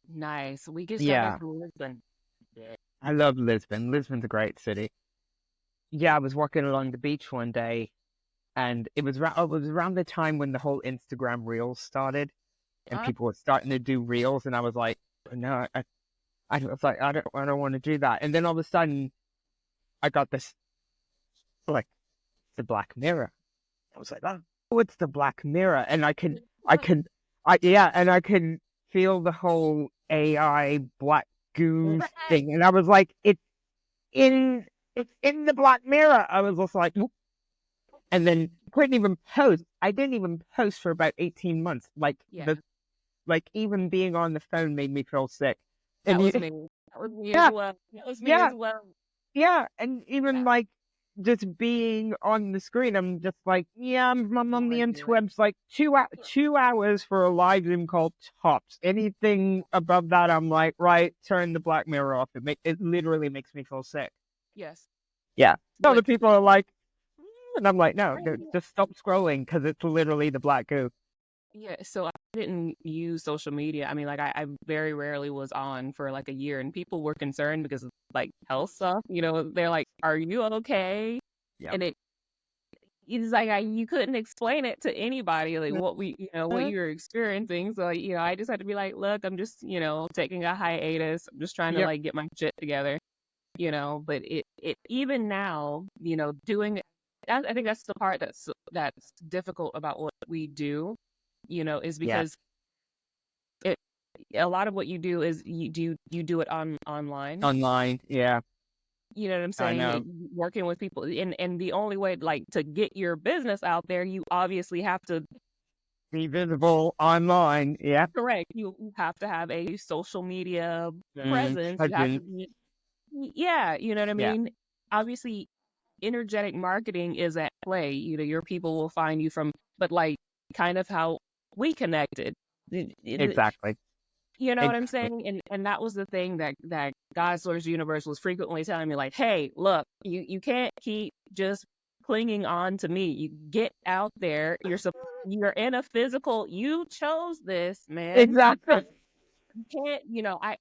Nice. We just got back Yeah, from Lisbon. Yeah. I love Lisbon. Lisbon's a great city. Yeah, I was walking along the beach one day, and it was around the time when the whole Instagram Reels started, and Uh, people were starting to do Reels, and I was like, no, I was like, I don't want to do that. And then all of a sudden, I got this like the Black Mirror. I was like, oh, it's the Black Mirror, and and I could feel the whole AI black goo right. thing, and I was like, in it's in the Black Mirror. I was just like, "Whoop." And then couldn't even post. I didn't even post for about 18 months. Yeah. Even being on the phone made me feel sick. That And was me. That was me as yeah, well. That was me yeah, as well. yeah, and even Yeah. like just being on the screen, I'm just like, yeah, I'm on the Want to do it. interwebs like Yeah. 2 hours for a live Zoom call tops. Anything above that, I'm like, right, turn the Black Mirror off. It literally makes me feel sick. Yes. Yeah, other But people are like, and I'm like, no, right. just stop scrolling because it's literally the black goo. Yeah. So I didn't use social media. I mean, like I very rarely was on for like a year, and people were concerned because of like health stuff. They're like, "Are you okay?" Yep. And it's like you couldn't explain it to anybody, like what you were experiencing. So I just had to be like, look, I'm just taking a hiatus. I'm just trying to Yep. like get my shit together. But it even now, doing. I think that's the part that's difficult about what we do, is Yes. because it a lot of what you do is you do it online. Online. Yeah. You know what I'm I saying? know. Working with people, and the only way, like, to get your business out there, you obviously have to. Be visible online. Yeah. Correct. You have to have a social media presence. You have to Present. be, yeah, you know what I Yeah. mean? Obviously, energetic marketing is at play. Your people will find you from, but like, kind of how we connected. Exactly. You know what I'm Exactly. saying? And that was the thing that God Source Universe was frequently telling me, like, hey, look, you can't keep just clinging on to me. You get out there. You're in a physical. You chose this, man. Exactly. You can't.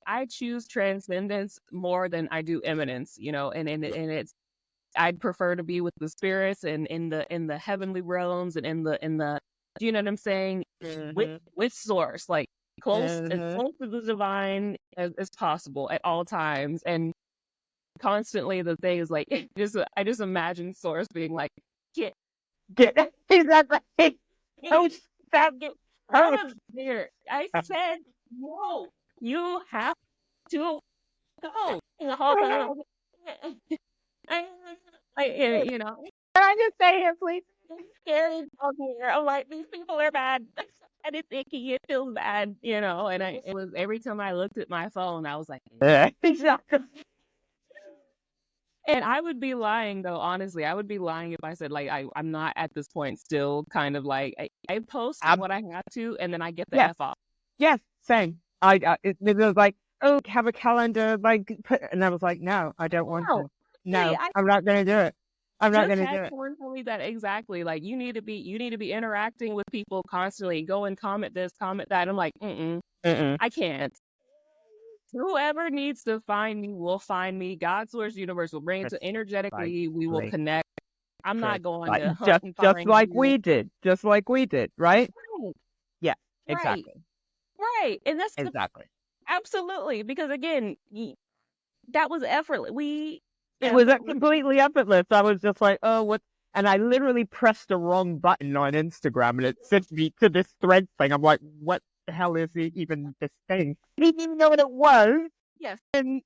I choose transcendence more than I do eminence. And it's I'd prefer to be with the spirits and in the heavenly realms and in the. Do you know what I'm saying? With hmm with Source, like. as close to the divine as possible at all times. And constantly the thing is like, I just imagine Source being like, get exactly. Oh, stop. get out of here. I said, no, you have to go. And the whole time, you know, Can I just say here, please? I'm scared out here. I'm like, these people are bad. And it's icky. It feels bad, you know. And it was every time I looked at my phone, I was like, Exactly. and I would be lying though, honestly. I would be lying if I said like I'm not at this point still kind of like I post what I have to and then I get the Yeah. F off. Yes, same. It was like, oh, have a calendar, like, and I was like, no, I don't want to. No, I'm not gonna do it. I'm not gonna do it. Someone tell me that exactly. Like you need to be interacting with people constantly. Go and comment this, comment that. I'm like, I can't. Whoever needs to find me will find me. God, source, universe will bring it to energetically. We will connect. I'm not going to hunt and find just like you. we did, right? Right. Yeah, exactly. Right. And that's exactly. Absolutely, because again, that was effortless. It was completely effortless. I was just like, oh, what? And I literally pressed the wrong button on Instagram, and it sent me to this thread thing. I'm like, what the hell is even this thing? I didn't even know what it was. Yes. And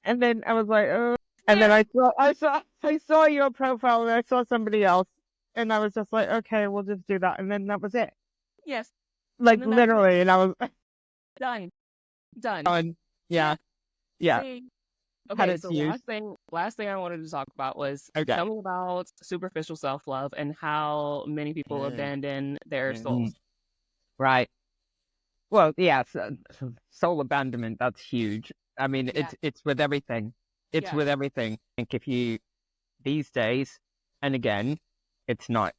then I was like, oh. And then I saw your profile, and I saw somebody else, and I was just like, okay, we'll just do that, and then that was it. Yes. Like literally, and I was done. Yeah. Okay, so last thing I wanted to talk about was tell me about superficial self-love and how many people abandon their souls. Right. Well, yeah, soul abandonment, that's huge. I mean, it's with everything. It's with everything. I think if you, these days, and again, it's not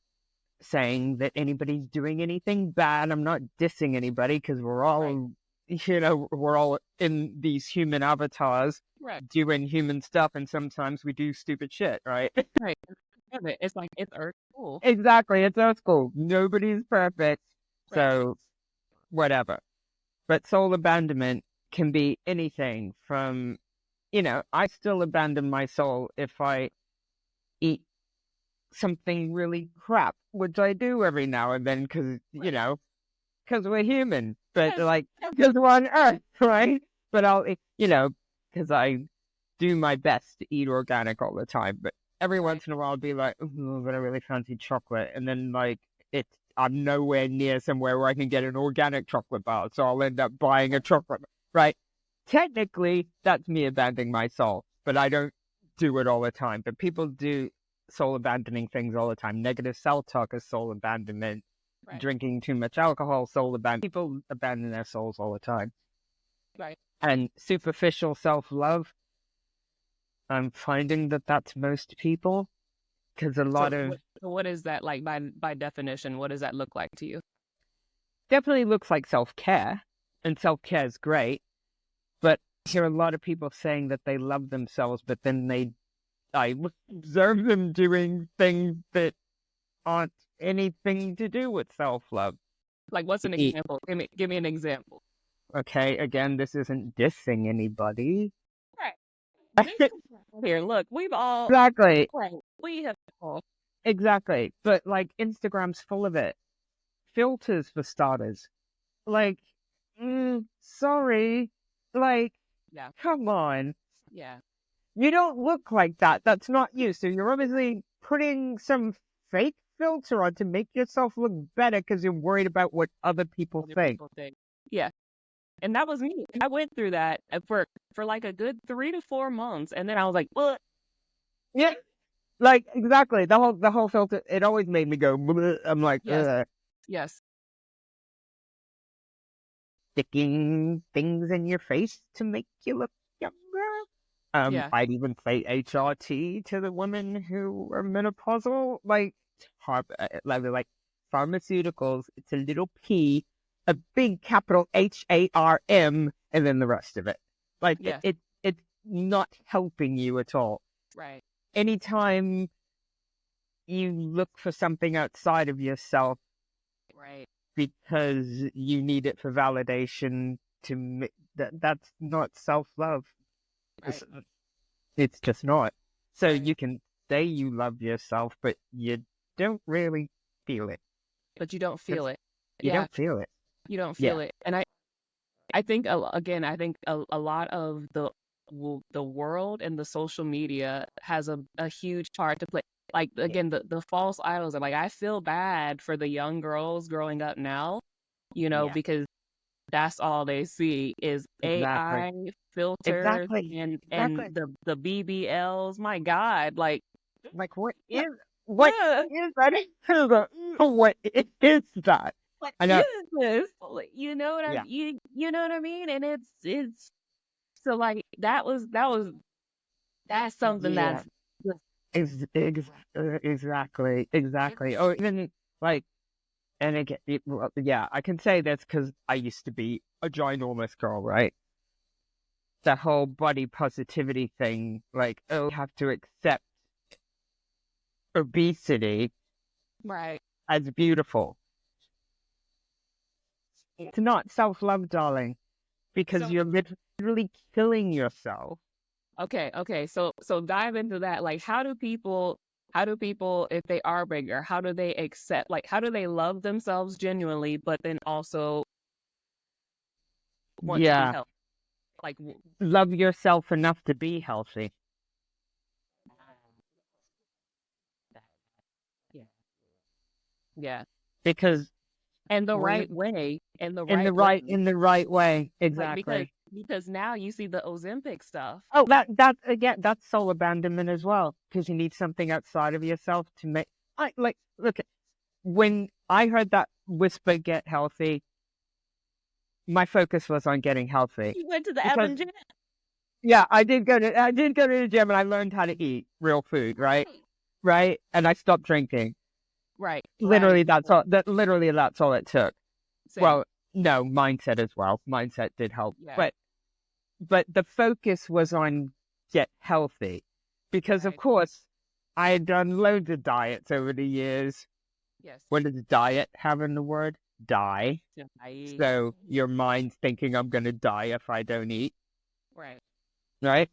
saying that anybody's doing anything bad. I'm not dissing anybody because we're all, we're all in these human avatars doing human stuff, and sometimes we do stupid shit, right? Right. It's like, it's Earth School. Exactly, it's Earth School. Nobody's perfect, so whatever. But soul abandonment can be anything from, I still abandon my soul if I eat something really crap, which I do every now and then because, because we're human, but because we're on Earth, right? But I'll, because I do my best to eat organic all the time, but every once in a while I'll be like, oh, but I really fancy chocolate. And then I'm nowhere near somewhere where I can get an organic chocolate bar, so I'll end up buying a chocolate, right? Technically, that's me abandoning my soul, but I don't do it all the time. But people do soul abandoning things all the time. Negative self-talk is soul abandonment. Drinking too much alcohol, soul abandonment. People abandon their souls all the time. Right. And superficial self-love, I'm finding that that's most people. Because a lot of... what is that like by definition? What does that look like to you? Definitely looks like self-care. And self-care is great. But I hear a lot of people saying that they love themselves, but then I observe them doing things that aren't anything to do with self-love. Like, what's an example? Give me an example. Okay, again, this isn't dissing anybody. Right. Here, look, we've all... Exactly. We have all... Exactly. But, Instagram's full of it. Filters, for starters. Sorry. Come on. Yeah. You don't look like that. That's not you. So you're obviously putting some fake filter on to make yourself look better because you're worried about what other people think. Yeah. And that was me. I went through that for like a good 3 to 4 months. And then I was like, what? Yeah. Exactly. The whole filter, it always made me go, bleh. I'm like, yes. Sticking things in your face to make you look younger. I'd even say HRT to the women who are menopausal, like pharmaceuticals. It's a little P, a big capital HARM, and then the rest of it. It's not helping you at all. Right. Anytime you look for something outside of yourself, right, because you need it for validation that's not self-love. Right. It's just not. So Right. you can say you love yourself, but you don't really feel it. But you don't feel it. You Yeah, don't feel it. you don't Yeah. feel it. And I think again, I think a lot of the world and the social media has a huge part to play. Like again, the false idols are like, I feel bad for the young girls growing up now, Yeah. because that's all they see is Exactly. AI filters Exactly. and Exactly. the BBLs. My God, like Like what what is that? What is that? what I know. is this? Like, Yeah. you know what I mean? And it's so like that's something Yeah. that's just Exactly. Or even like, and again, well, yeah, I can say this because I used to be a ginormous girl, right? The whole body positivity thing, like, oh, you have to accept obesity right. as beautiful. It's not self-love, darling, because So you're literally killing yourself. okay. So dive into that. Like, how do people, if they are bigger, how do they accept, like, how do they love themselves genuinely, but then also want to be Yeah, healthy? Like, love yourself enough to be healthy. yeah, yeah, Because and the right when way, in the right way, like exactly. because now you see the Ozempic stuff. Oh, that again, that's soul abandonment as well, because you need something outside of yourself to make. I like look. When I heard that whisper, "Get healthy," my focus was on getting healthy You went to the because Evan Gym. yeah, I did go to the gym and I learned how to eat real food, right? Right, and I stopped drinking. Right, right. Literally, that's all. Literally, that's all it took. Same. Well, no, mindset as well. Mindset did help, Yeah. but the focus was on get healthy because of Right. course I had done loads of diets over the years. Yes. What does diet have in the word? Die. I So your mind's thinking I'm gonna die if I don't eat, right. right?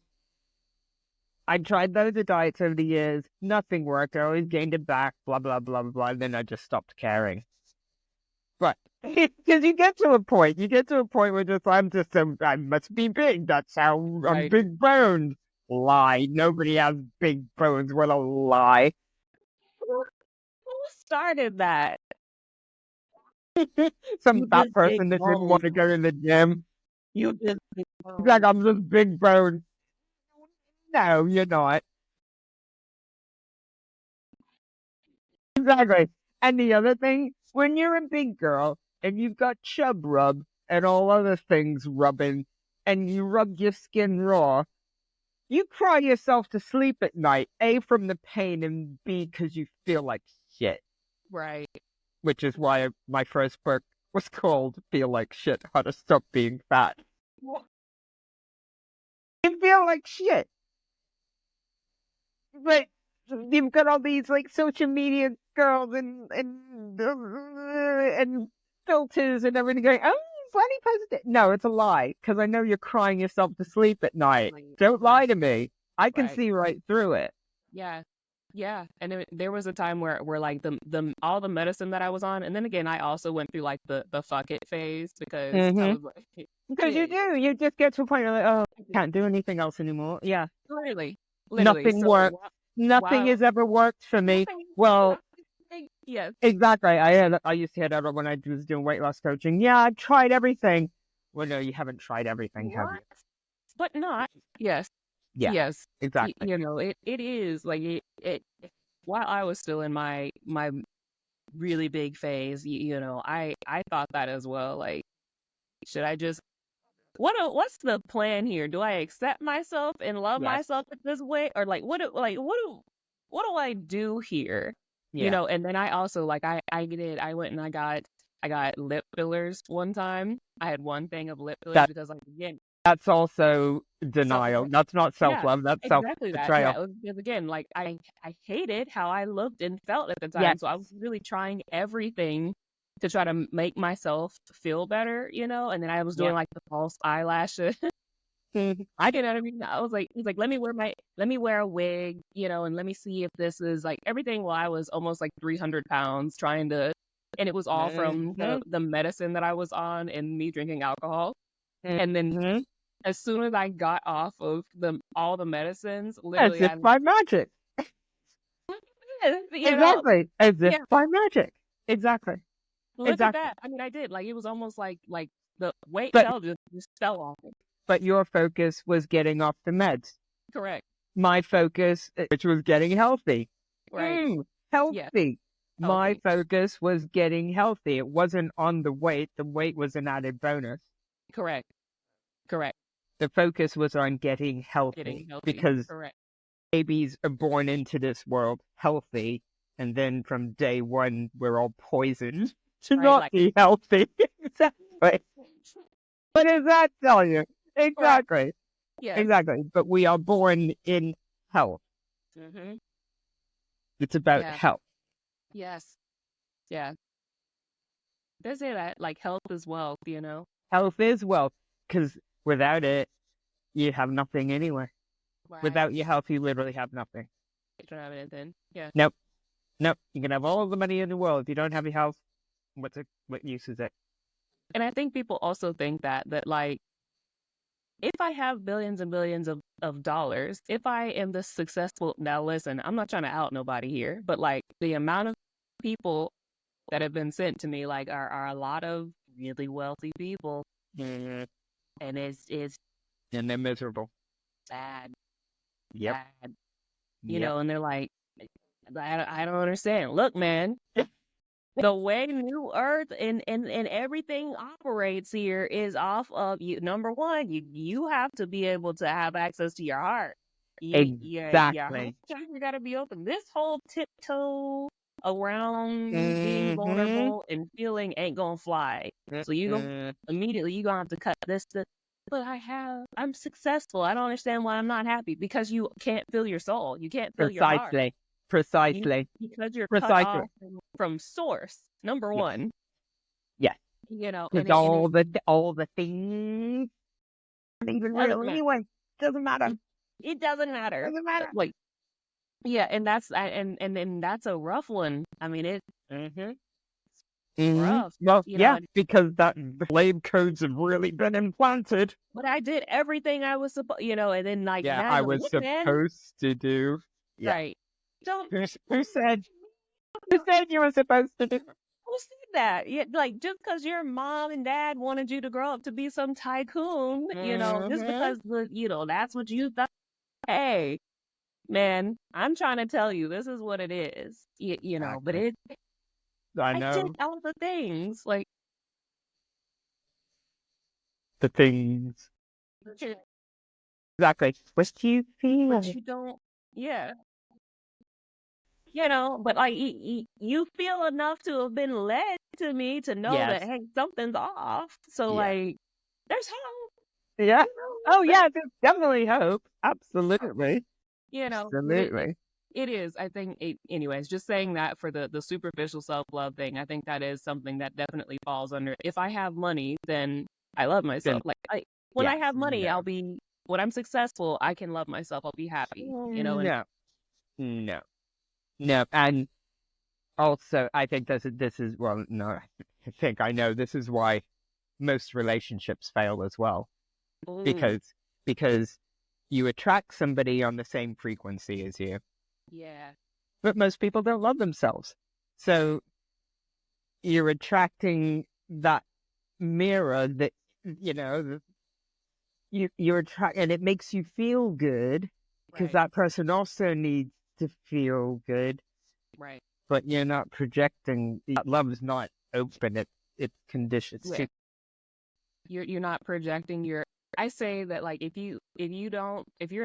I tried loads of diets over the years, nothing worked. I always gained it back, blah blah blah blah blah. And then I just stopped caring. But because you get to a point where I must be big. That's how I'm Right. big boned. Lie. Nobody has big bones. What a lie. Who started that? You That just big person that didn't want bones. to go to the gym. You just big He's like, bones. I'm just big boned. No, you're not. Exactly. And the other thing, when you're a big girl and you've got chub rub and all other things rubbing, and you rub your skin raw, you cry yourself to sleep at night, A, from the pain, and B, because you feel like shit. Right. Which is why my first book was called Feel Like Shit, How to Stop Being Fat. You feel like shit. But you've got all these like social media girls and filters and everything going, oh, funny positive. No, it's a lie, because I know you're crying yourself to sleep at night. Don't lie Right. to me. I can Right. see right through it. Yeah. Yeah. And there was a time where like the all the medicine that I was on, and then again I also went through like the fuck it phase because I Mm-hmm. was like, Because you yeah, do. You just get to a point where like, oh, can't do anything else anymore. Yeah. literally, literally. Nothing So works. Nothing while has ever worked for me. nothing, Well, yes, exactly. I used to hear that when I was doing weight loss coaching. Yeah, I've tried everything. Well, no, you haven't tried everything, have what? you? But not. Yes, Yeah, yes. exactly. It is like it. While I was still in my really big phase, I thought that as well. Like, should I just what's the plan here? Do I accept myself and love Yes. myself at this way, or like what do I do here? Yeah. And then I also like I went and I got lip fillers one time. I had one thing of lip fillers That because like again, that's also self denial. That's not self yeah, love. That's self exactly that. Yeah, betrayal. it was because again, like I hated how I looked and felt at the Yes. time, so I was really trying everything to try to make myself feel better, you know. And then I was doing like the false eyelashes. I You know what I mean? I was like, he's like, let me wear a wig, you know, and let me see if this is like everything. While I was almost like 300 pounds trying to, and it was all from the medicine that I was on and me drinking alcohol. And then as soon as I got off of all the medicines, literally, as if by magic. Exactly. As if by magic. Exactly. Look at that. I mean, I did. Like, it was almost like the weight just fell off. But your focus was getting off the meds. Correct. My focus, which was getting healthy. Right. Healthy. My focus was getting healthy. It wasn't on the weight. The weight was an added bonus. Correct. The focus was on getting healthy. Because babies are born into this world healthy, and then from day one, we're all poisoned to not be healthy. Exactly. What does that tell you? Exactly. Yes. Exactly. But we are born in health. It's about health. Yes. Yeah. They say that, like, health is wealth, you know? Health is wealth, because without it, you have nothing anyway. Right. Without your health, you literally have nothing. You don't have anything. Yeah. Nope. You can have all the money in the world. If you don't have your health, what use is it? And I think people also think that like, if I have billions and billions of dollars, if I am the successful, now listen, I'm not trying to out nobody here, but like the amount of people that have been sent to me, like, are a lot of really wealthy people. And and they're miserable. Sad. Yep. Sad. You know, and they're like, I don't understand. Look, man, the way New Earth and everything operates here is off of you. Number one, you have to be able to have access to your heart. Exactly. You got to be open. This whole tiptoe around being vulnerable and feeling ain't gonna fly. So immediately you gonna have to cut this. But I'm successful. I don't understand why I'm not happy, because you can't feel your soul. You can't feel your heart. Precisely. Because you're cut off from source. Number one. Yes. You know, and all the things aren't even real anyway. Doesn't matter. It doesn't matter. Like, yeah, and that's and that's a rough one. I mean, it's rough. Well, because the blame codes have really been implanted. But I did everything I was supposed, you know, and then like, I was supposed to do. Yeah. Right. Who said you were supposed to do? Who said that? Yeah, like, just because your mom and dad wanted you to grow up to be some tycoon, you know, just because that's what you thought. Hey, man, I'm trying to tell you, this is what it is. You know, but I know. I did all the things, like the things. Exactly. What do you feel? But you don't. Yeah. You know, but like, you feel enough to have been led to me to know that, hey, something's off. So like, there's hope. Yeah. Oh yeah, there's definitely hope. Absolutely. You know, absolutely. It is. I think. Anyways, just saying that for the superficial self-love thing, I think that is something that definitely falls under. If I have money, then I love myself. When I have money, I'll be. When I'm successful, I can love myself. I'll be happy. You know. No. And also, I think this is well, no, I know this is why most relationships fail as well. Because you attract somebody on the same frequency as you. Yeah. But most people don't love themselves. So you're attracting that mirror that, you're attracting, and it makes you feel good because that person also needs to feel good. Right. But you're not projecting. That love is not open. It's conditioned. Yeah. You're not projecting your. I say that, like, if you're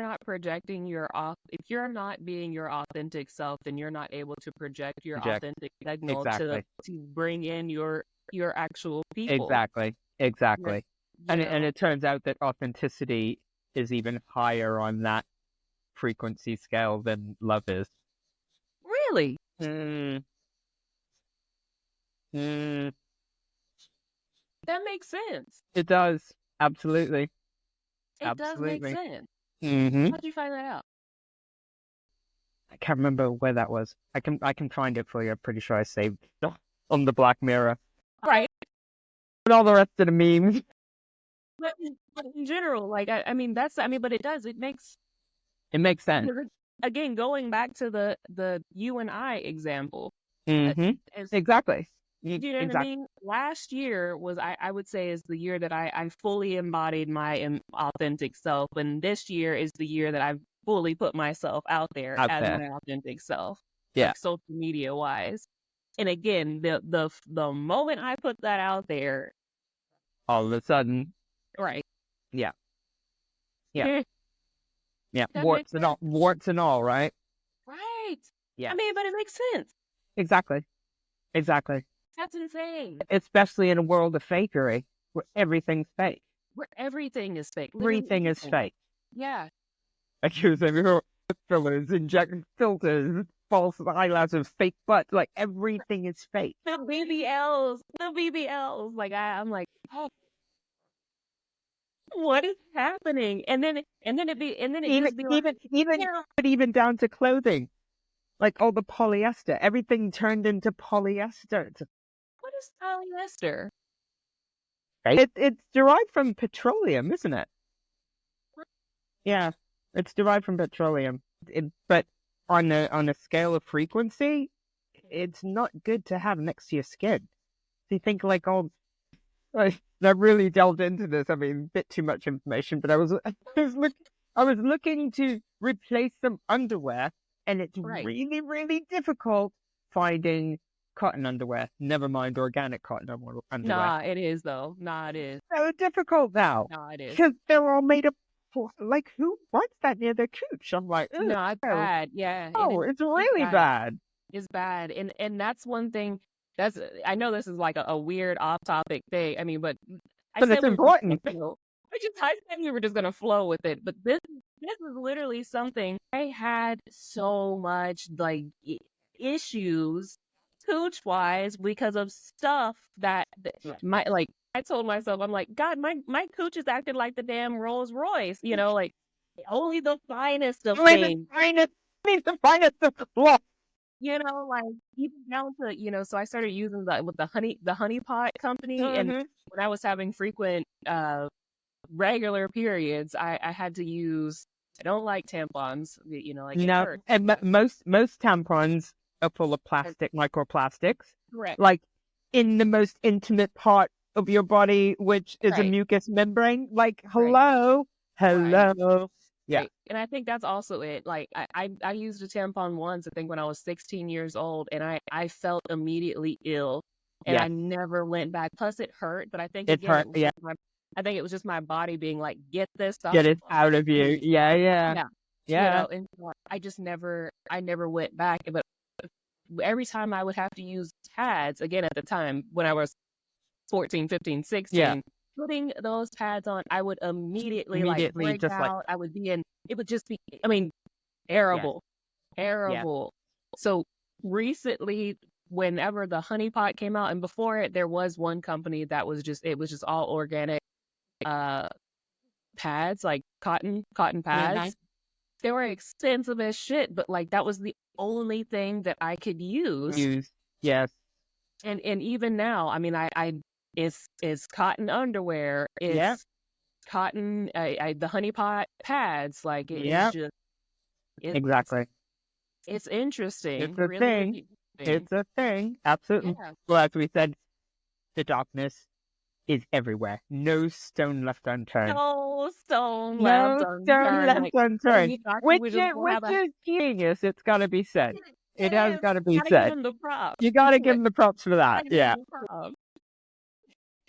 not projecting if you're not being your authentic self, then you're not able to project your authentic signal to bring in your actual people. Exactly. And it turns out that authenticity is even higher on that frequency scale than love is. Really? That makes sense. It does. Absolutely. It does make Absolutely. sense. Mm-hmm. How'd you find that out? I can't remember where that was. I can find it for you. I'm pretty sure I saved it on the Black Mirror. Right. And all the rest of the memes. But in general, like, but it does. It makes sense. Again, going back to the you and I example. Mm-hmm. Exactly. Do you know what I mean? Last year was, I would say, is the year that I fully embodied my authentic self. And this year is the year that I've fully put myself out there as my authentic self. Yeah. Like social media wise. And again, the moment I put that out there, all of a sudden. right. Yeah. Yeah. Yeah. Warts and all, right? Right. Yeah. I mean, but it makes sense. Exactly. That's insane. Especially in a world of fakery, where everything's fake. Where everything is fake. Everything is fake. Yeah. Accusing fillers, injecting filters, false eyelashes, fake butt, like everything is fake. The BBLs. Like I'm like, oh, what is happening? And then even down to clothing, like all the polyester, everything turned into polyester. What is polyester? It's derived from petroleum, isn't it? Yeah, it's derived from petroleum. But on a scale of frequency, it's not good to have next to your skin. So you think like all. I really delved into this. I mean, a bit too much information, but I was looking to replace some underwear, and it's really, really difficult finding cotton underwear. Never mind organic cotton underwear. Nah, it is though. Nah, it is. So difficult now. Nah, it is. Because they're all made of, like, who wants that near their cooch? I'm like, no, it's bad. Yeah. Oh, it's really bad. It's bad. And that's one thing. I know this is like a weird off-topic thing. I mean, but it's important. I said we were just gonna flow with it. But this is literally something I had so much like issues cooch-wise because of stuff that I told myself, I'm like, God, my cooch is acting like the damn Rolls Royce, like only the finest of things. The finest of fluff. Like even down to, so I started using with the honey pot company. And when I was having frequent regular periods, I had to use, I don't like tampons, like it hurts. And most tampons are full of plastic, microplastics. Correct. Like in the most intimate part of your body, which is a mucous membrane. Like, hello. Yeah. Right. And I think that's also it. Like I used a tampon once, I think when I was 16 years old, and I felt immediately ill, and I never went back. Plus it hurt, but I think it hurt. I think it was just my body being like, get this stuff. Get it out of you. Yeah. And I just never went back. But every time I would have to use pads, again at the time when I was 14, 15, 16, putting those pads on, I would immediately like break out. I would be it would just be, I mean, terrible. So recently, whenever the honey pot came out, and before it, there was one company that was just all organic pads, like cotton pads. They were expensive as shit, but like that was the only thing that I could use. Yes. And even now, I mean, it's cotton underwear. It's cotton, the honey pot pads. Like it's just exactly. It's interesting. It's a thing. It's a thing. Absolutely. Yeah. Well, as we said, the darkness is everywhere. No stone left unturned. No stone left unturned. Which is genius. It's got to be said. It has got to be said. You got to give him the props for that. Yeah.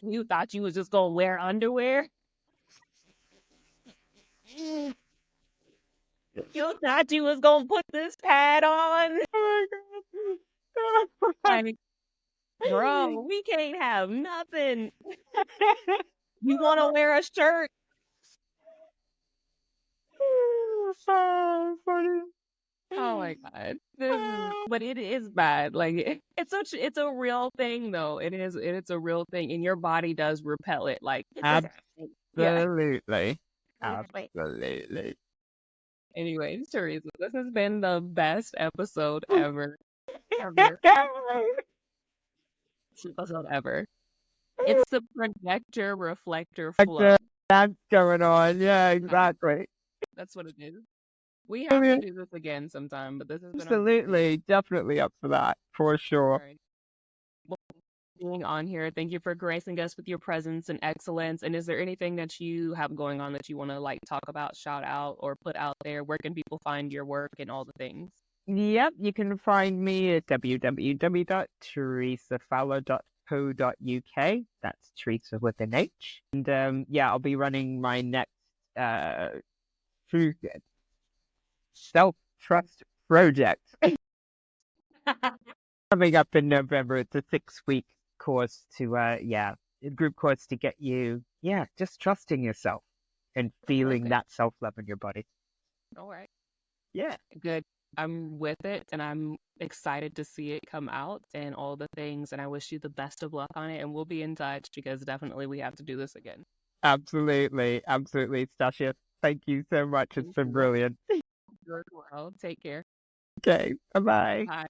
You thought you was just gonna wear underwear? You thought you was gonna put this pad on? Oh my God. Bro, we can't have nothing. You want to wear a shirt? So funny. Oh my God. But it is bad. Like it's a real thing though. It's a real thing. And your body does repel it. Like yeah. Absolutely. Exactly. Absolutely. Anyways, Teresa, this has been the best episode ever. Ever. Episode ever. It's the projector reflector flow. That's going on. Yeah, exactly. That's what it is. We have to do this again sometime, but this has been Absolutely. Definitely up for that. For sure. right. Well, being on here, thank you for gracing us with your presence and excellence. And is there anything that you have going on that you want to like talk about, shout out, or put out there? Where can people find your work and all the things? Yep, you can find me at www.teresafowler.co.uk. That's Teresa with an H. And yeah, I'll be running my next self-trust project coming up in November. It's a 6-week course to a group course to get you just trusting yourself and feeling that self-love in your body. All right. Yeah. Good. I'm with it and I'm excited to see it come out and all the things. And I wish you the best of luck on it. And we'll be in touch because definitely we have to do this again. Absolutely. Absolutely, Stasia. Thank you so much. It's been brilliant. Well, take care. Okay. Bye-bye. Bye.